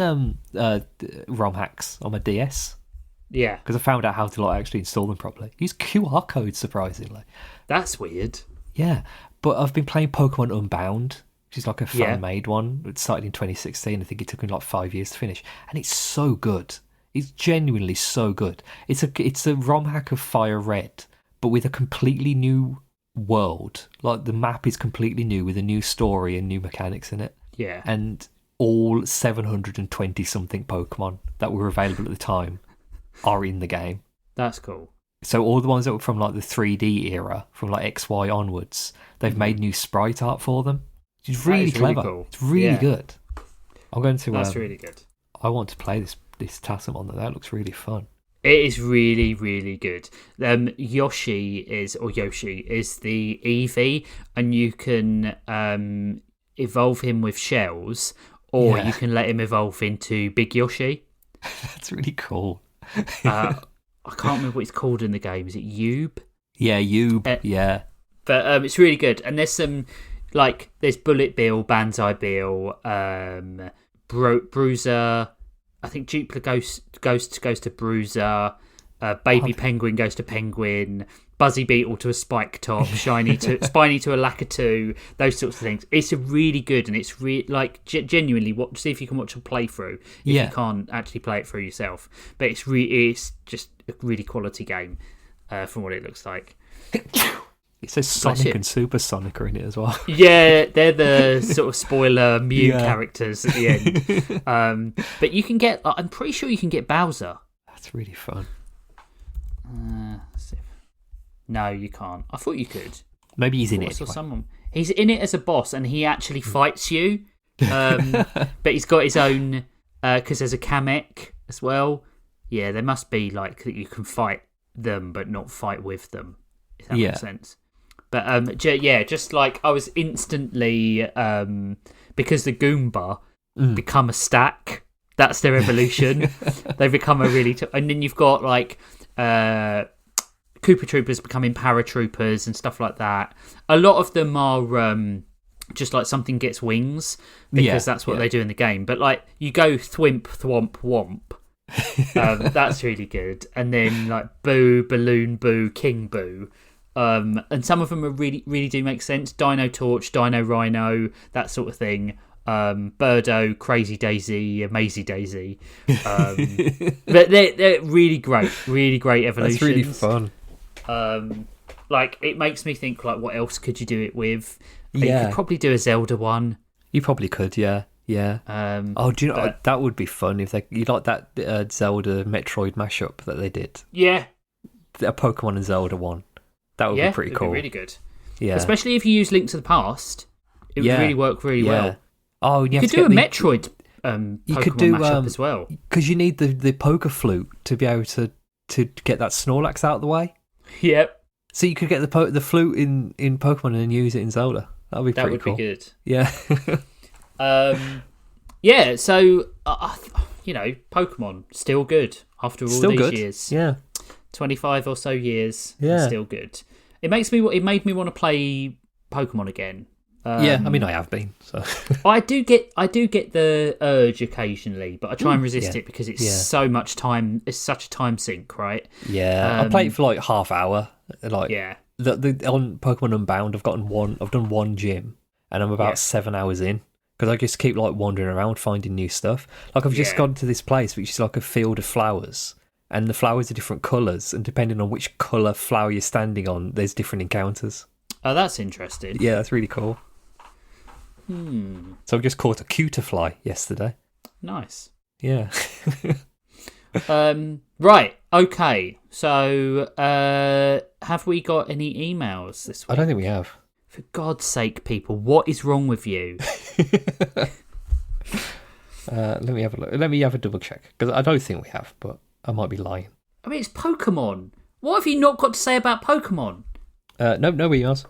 ROM hacks on my DS. Yeah, because I found out how to actually install them properly. Use QR codes, surprisingly. That's weird. Yeah, but I've been playing Pokemon Unbound, which is like a fan-made one. It started in 2016. I think it took me like 5 years to finish, and it's so good. It's genuinely so good. It's a ROM hack of Fire Red, but with a completely new world. Like the map is completely new with a new story and new mechanics in it. Yeah, and all 720 something Pokemon that were available at the time are in the game. That's cool. So all the ones that were from like the 3D era, from like XY onwards, they've made new sprite art for them. It's really clever. Really cool. It's really good. I'm going to. That's really good. I want to play this Tassamon. That looks really fun. It is really, really good. Yoshi is the Eevee, and you can evolve him with shells, or you can let him evolve into Big Yoshi. That's really cool. I can't remember what it's called in the game. Is it Yube? Yeah, Yube. Yeah. But it's really good. And there's some, there's Bullet Bill, Banzai Bill, Bruiser. I think Dupla goes to Bruiser. Baby Penguin goes to Penguin. Buzzy Beetle to a Spike Top. Spiny to a Lakitu. Those sorts of things. It's a really good, and it's genuinely see if you can watch a playthrough if you can't actually play it through yourself. But it's just a really quality game from what it looks like. It says Sonic and Super Sonic are in it as well. Yeah, they're the sort of spoiler Mew characters at the end. But you can get, I'm pretty sure you can get Bowser. That's really fun. Let's see. No, you can't. I thought you could. Maybe he's in it. He's in it as a boss, and he actually fights you. But he's got his own, because there's a Kamek as well. Yeah, there must be that you can fight them, but not fight with them. if that makes sense. But just like I was instantly because the Goomba become a stack. That's their evolution. They become a really and then you've got like Koopa Troopers becoming paratroopers and stuff like that. A lot of them are just like something gets wings because that's what they do in the game. But like you go thwimp thwomp womp. That's really good. And then like Boo, Balloon Boo, King Boo. And some of them are really do make sense. Dino Torch, Dino Rhino, that sort of thing. Birdo, Crazy Daisy, Amazy Daisy. But they're really great evolutions. That's really fun. Like it makes me think like what else could you do it with? You could probably do a Zelda one. You probably could, yeah. Do you know that would be fun if you like that Zelda Metroid mashup that they did? Yeah, a Pokemon and Zelda one. That would be pretty cool. Be really good. Yeah, especially if you use Link to the Past, it would really work really well. Oh, you could do a Metroid Pokemon mashup as well because you need the poker flute to be able to get that Snorlax out of the way. Yep. So you could get the flute in Pokemon and then use it in Zelda. That would be pretty cool. Be good. Yeah. So Pokemon still good after all these years. Yeah. 25 or so years. Yeah. Still good. It made me want to play Pokemon again. I mean, I have been. So I do get the urge occasionally, but I try and resist it because it's so much time. It's such a time sink, right? Yeah, I played it for like half hour. Like on Pokemon Unbound, I've done one gym, and I'm about 7 hours in because I just keep like wandering around finding new stuff. Like I've just gone to this place which is like a field of flowers, and the flowers are different colours, and depending on which colour flower you're standing on, there's different encounters. Oh, that's interesting. Yeah, that's really cool. So I just caught a Cutterfly yesterday. Nice. Yeah. Right. Okay. So, have we got any emails this week? I don't think we have. For God's sake, people, what is wrong with you? Let me have a look. Let me have a double check because I don't think we have, but I might be lying. I mean, it's Pokemon. What have you not got to say about Pokemon? No emails.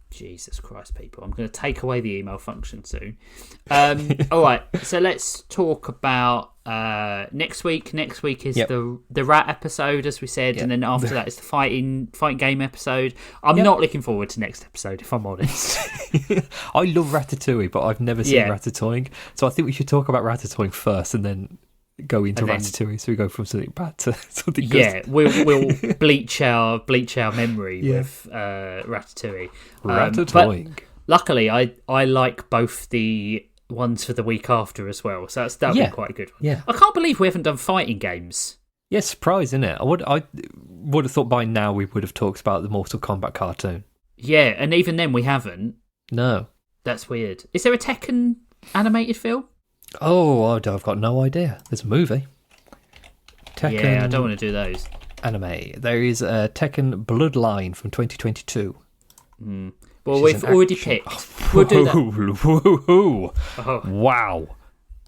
Jesus Christ, people. I'm going to take away the email function soon. All right, so let's talk about next week. Next week is the rat episode, as we said, and then after that is the fighting game episode. I'm not looking forward to next episode, if I'm honest. I love Ratatouille, but I've never seen Ratatouille, so I think we should talk about Ratatouille first and then go into Ratatouille, so we go from something bad to something good. Yeah, we'll bleach our memory with Ratatouille. Ratatouille. But luckily, I like both the ones for the week after as well, so that'll be quite a good one. Yeah. I can't believe we haven't done fighting games. Yeah, surprise, isn't it? I would have thought by now we would have talked about the Mortal Kombat cartoon. Yeah, and even then we haven't. No. That's weird. Is there a Tekken animated film? Oh, I've got no idea. There's a movie. Tekken. Yeah, I don't want to do those. Anime. There is a Tekken Bloodline from 2022. Well, we've already picked. We'll do that. Oh. Wow.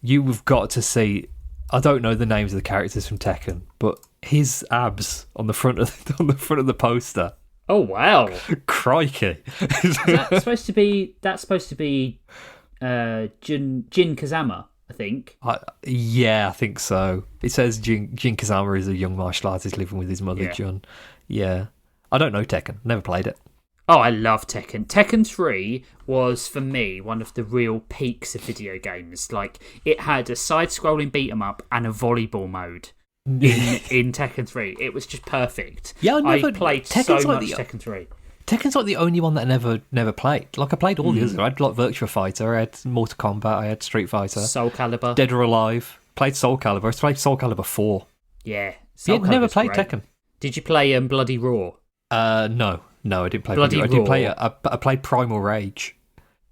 You've got to see. I don't know the names of the characters from Tekken, but his abs on the front of the poster. Oh wow! Crikey! That's supposed to be Jin Kazama, I think. I think so. It says Jin Kazama is a young martial artist living with his mother, Jun. Yeah. I don't know Tekken. Never played it. Oh, I love Tekken. Tekken 3 was, for me, one of the real peaks of video games. Like, it had a side-scrolling beat-em-up and a volleyball mode in Tekken 3. It was just perfect. Yeah, I played Tekken's so much Tekken 3. Tekken's like the only one that I never played. Like, I played all the others. I had like Virtua Fighter, I had Mortal Kombat, I had Street Fighter. Soul Calibur. Dead or Alive. Played Soul Calibur. I played Soul Calibur 4. Yeah. Never played great. Tekken. Did you play Bloody Raw? No, I didn't play Bloody Raw. I did play I played Primal Rage.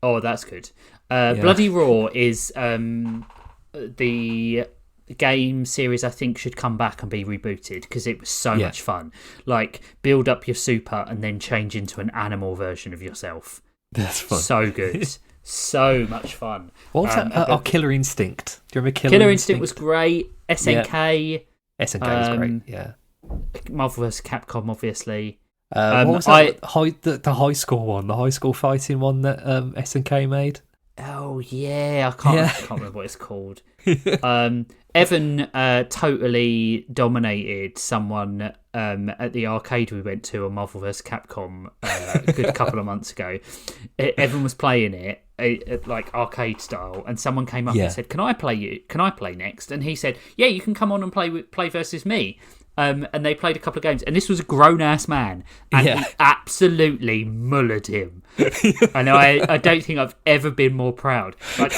Oh, that's good. Bloody Raw is the game series I think should come back and be rebooted because it was so much fun. Like, build up your super and then change into an animal version of yourself. That's fun. So good. So much fun. What was that? Killer Instinct. Do you remember Killer Instinct was great. SNK. SNK was great, yeah. Marvel vs. Capcom, obviously. What was that? The high school one, the high school fighting one that SNK made. Oh yeah, I can't remember what it's called. Evan totally dominated someone at the arcade we went to on Marvel vs. Capcom a good couple of months ago. Evan was playing it like arcade style, and someone came up and said, "Can I play next?" And he said, "Yeah, you can come on and play versus me." And they played a couple of games, and this was a grown-ass man, and he absolutely mullered him. And I don't think I've ever been more proud. Like,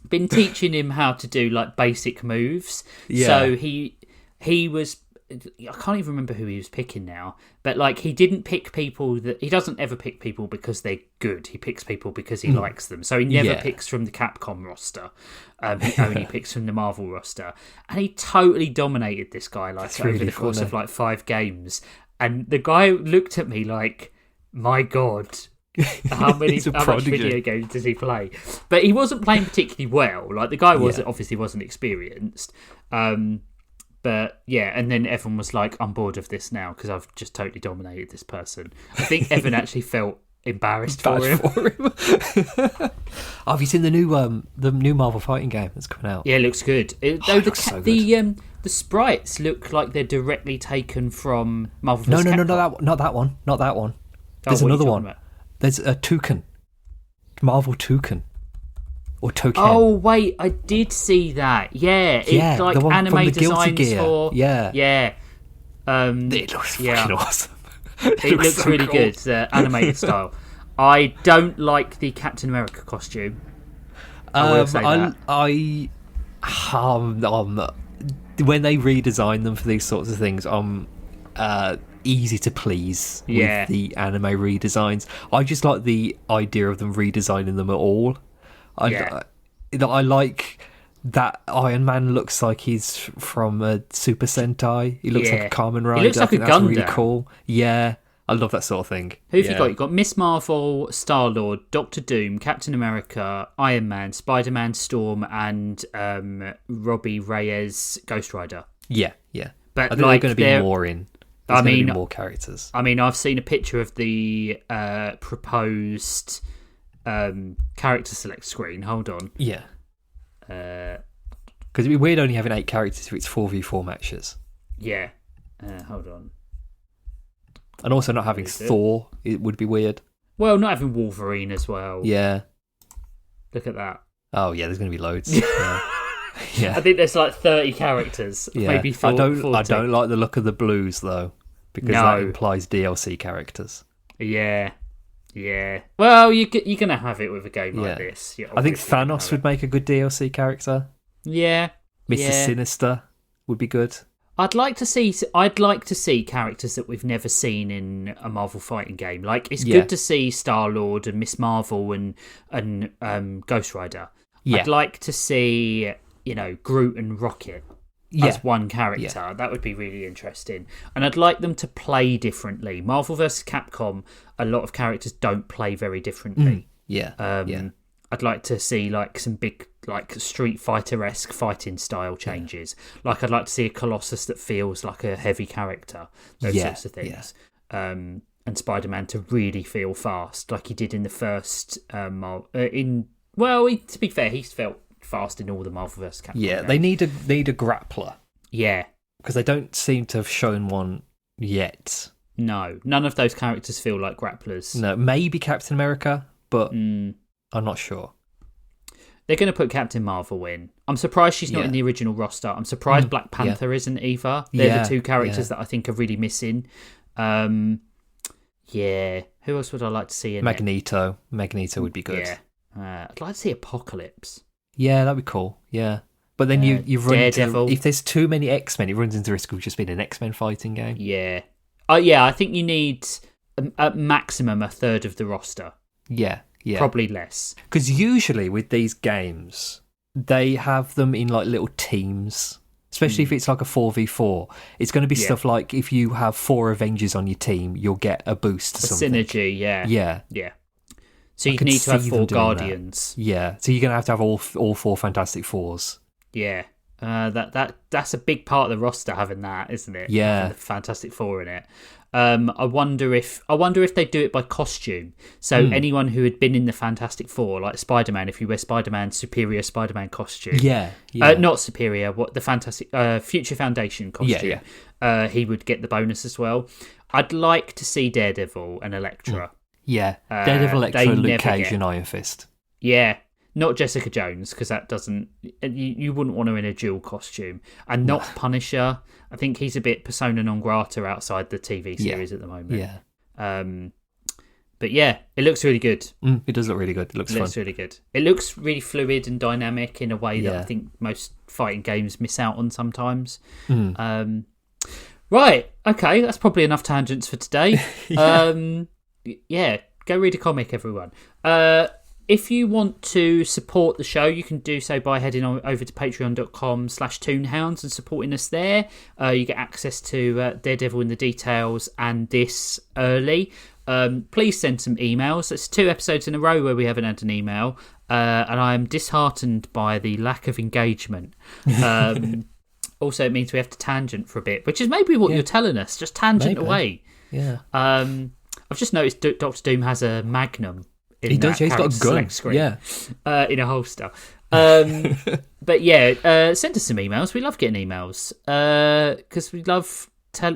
been teaching him how to do like basic moves. Yeah. So he was. I can't even remember who he was picking now, but like he didn't pick people that he doesn't ever pick people because they're good. He picks people because he likes them. So he never picks from the Capcom roster. He only picks from the Marvel roster, and he totally dominated this guy like over the course of like 5 games. And the guy looked at me like, "My God, how much video games does he play?" But he wasn't playing particularly well. Like the guy obviously wasn't experienced. But yeah, and then Evan was like, "I'm bored of this now because I've just totally dominated this person." I think Evan actually felt embarrassed for him. Have you seen the new Marvel fighting game that's coming out? Yeah, it looks good. The sprites look like they're directly taken from Marvel vs. Capcom. No, not that one. There's another one. There's a Toucan, Marvel Toucan. Or Token. Oh wait, I did see that. Yeah, it's like the one anime from the designs Gear. for. Yeah. It looks fucking awesome. It looks so really cool. Good. The animated style. I don't like the Captain America costume. I will say that. When they redesign them for these sorts of things, I'm easy to please with the anime redesigns. I just like the idea of them redesigning them at all. I like that Iron Man looks like he's from a Super Sentai. He looks like a Kamen Rider. He looks like a Gundam. That's really cool. Yeah, I love that sort of thing. Who have you got? You've got Miss Marvel, Star-Lord, Doctor Doom, Captain America, Iron Man, Spider-Man, Storm, and Robbie Reyes, Ghost Rider. Yeah. But I think they're going to be more in. There's going to be more characters. I mean, I've seen a picture of the proposed character select screen. Hold on. Yeah. Because it'd be weird only having 8 characters if it's 4v4 matches. Yeah. Hold on. And also not having Thor, it would be weird. Well, not having Wolverine as well. Yeah. Look at that. Oh, yeah, there's going to be loads. Yeah. I think there's like 30 characters. Yeah. Maybe 40. I don't like the look of the blues, though, because that implies DLC characters. Yeah. Well, you're going to have it with a game like this. I think Thanos would make a good DLC character. Yeah. Mr. Sinister would be good. I'd like to see characters that we've never seen in a Marvel fighting game. Like it's good to see Star-Lord and Miss Marvel and Ghost Rider. Yeah. I'd like to see, Groot and Rocket as one character. Yeah. That would be really interesting. And I'd like them to play differently. Marvel vs. Capcom, a lot of characters don't play very differently. I'd like to see like some big Street Fighter-esque fighting style changes. Like I'd like to see a Colossus that feels like a heavy character. Those sorts of things. Yeah. And Spider-Man to really feel fast, like he did in the first. To be fair, he's felt fast in all the Marvel vs. Capcom. Yeah, games. they need a grappler. Yeah, because they don't seem to have shown one yet. No, none of those characters feel like grapplers. No, maybe Captain America, but I'm not sure. They're going to put Captain Marvel in. I'm surprised she's not in the original roster. I'm surprised Black Panther isn't either. They're the 2 characters that I think are really missing. Who else would I like to see in Magneto. It? Magneto would be good. Yeah. I'd like to see Apocalypse. Yeah, that'd be cool. Yeah. But then you run into... If there's too many X-Men, it runs into the risk of just being an X-Men fighting game. Yeah. I think you need at maximum a third of the roster. Yeah. Probably less. Because usually with these games, they have them in like little teams, especially if it's like a 4v4. It's going to be stuff like if you have 4 Avengers on your team, you'll get a boost to something. Synergy, yeah. So you need to have 4 Guardians. Yeah, so you're going to have all 4 Fantastic Fours. Yeah. That's a big part of the roster, having that, isn't it? Yeah. Having the Fantastic Four in it. I wonder if they do it by costume. So anyone who had been in the Fantastic Four, like Spider-Man, if you wear Spider-Man's superior Spider-Man costume, not superior, what the Fantastic Future Foundation costume, he would get the bonus as well. I'd like to see Daredevil and Elektra. Yeah, Daredevil, Elektra, Luke Cage, and Iron Fist. Yeah. Not Jessica Jones, because that doesn't... You wouldn't want her in a dual costume. And not Punisher. I think he's a bit persona non grata outside the TV series at the moment. Yeah. But yeah, it looks really good. It does look really good. It looks really good. It looks really fluid and dynamic in a way that I think most fighting games miss out on sometimes. Right, okay, that's probably enough tangents for today. Go read a comic, everyone. If you want to support the show, you can do so by heading over to patreon.com/Toonhounds and supporting us there. You get access to Daredevil in the Details and this early. Please send some emails. It's 2 episodes in a row where we haven't had an email, and I'm disheartened by the lack of engagement. Also, it means we have to tangent for a bit, which is maybe what you're telling us. Just tangent away. Yeah. I've just noticed Dr. Doom has a Magnum. He does. He's got a gun. Screen, in a holster. But send us some emails. We love getting emails because we love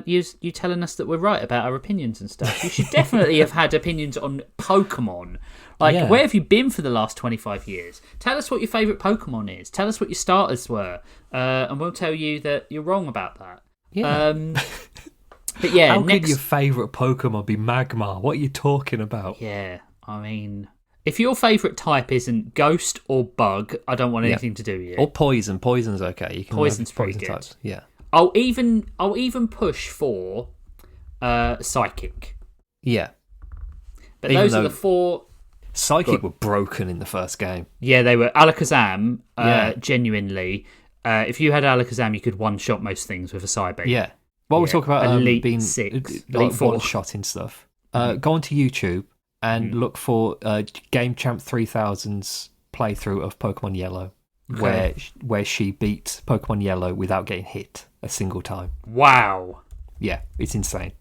you telling us that we're right about our opinions and stuff. You should definitely have had opinions on Pokemon. Where have you been for the last 25 years? Tell us what your favourite Pokemon is. Tell us what your starters were, and we'll tell you that you're wrong about that. Yeah. But yeah, how could your favourite Pokemon be Magmar? What are you talking about? Yeah. I mean, if your favourite type isn't ghost or bug, I don't want anything to do with it. Or poison. Poison's okay. You can Poison's pretty poison good. Types. Yeah. I'll even push for psychic. Yeah. But those are the 4. Psychic were broken in the first game. Yeah, they were. Alakazam, genuinely, if you had Alakazam, you could one-shot most things with a Psybeam. Yeah. While we're talking about Elite being 6, like Elite 4. one-shotting stuff, go onto YouTube and look for Game Champ 3000's playthrough of Pokemon Yellow, where she beat Pokemon Yellow without getting hit a single time. Wow. Yeah, it's insane.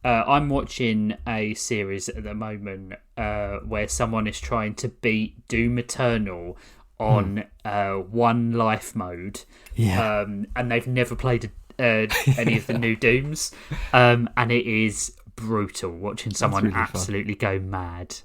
I'm watching a series at the moment where someone is trying to beat Doom Eternal on one life mode, and they've never played any of the new Dooms, and it is brutal watching someone really absolutely go mad.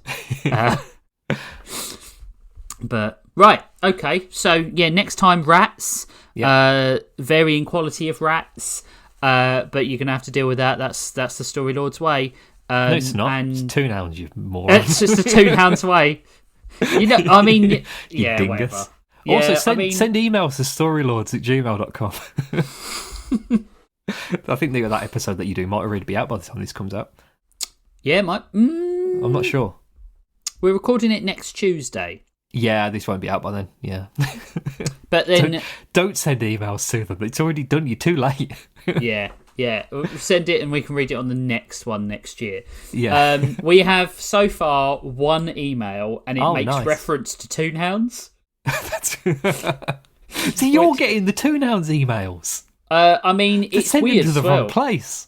But right, okay, so next time rats, varying quality of rats, but you're gonna have to deal with that. That's the Story Lord's way. No, it's not. It's Toonhounds, you moron. It's just the Toonhounds way. I mean, you dingus. Whatever. Also, send emails to storylords@gmail.com. I think that episode that you do might already be out by the time this comes out. Yeah, it might. I'm not sure. We're recording it next Tuesday. Yeah, this won't be out by then. Yeah. But then... Don't send emails to them. It's already done. You're too late. Yeah. Send it and we can read it on the next one next year. Yeah. We have so far 1 email and it makes reference to Toonhounds. So you're getting the Toonhounds emails. I mean, it's weird to the as well, wrong place.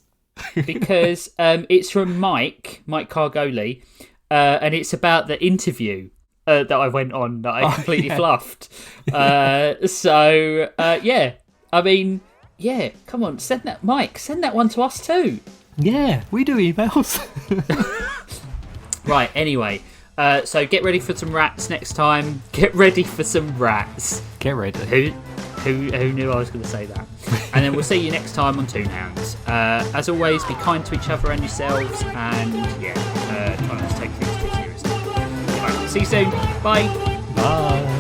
because it's from Mike Cargoli, and it's about the interview that I went on that I completely fluffed. I mean, come on, send that one to us too. Yeah, we do emails. Right, anyway. So get ready for some rats next time. Get ready for some rats. Get ready. Who knew I was going to say that? And then we'll see you next time on Toonhounds. As always, be kind to each other and yourselves, and try not to take things too seriously. Right, see you soon. Bye. Bye.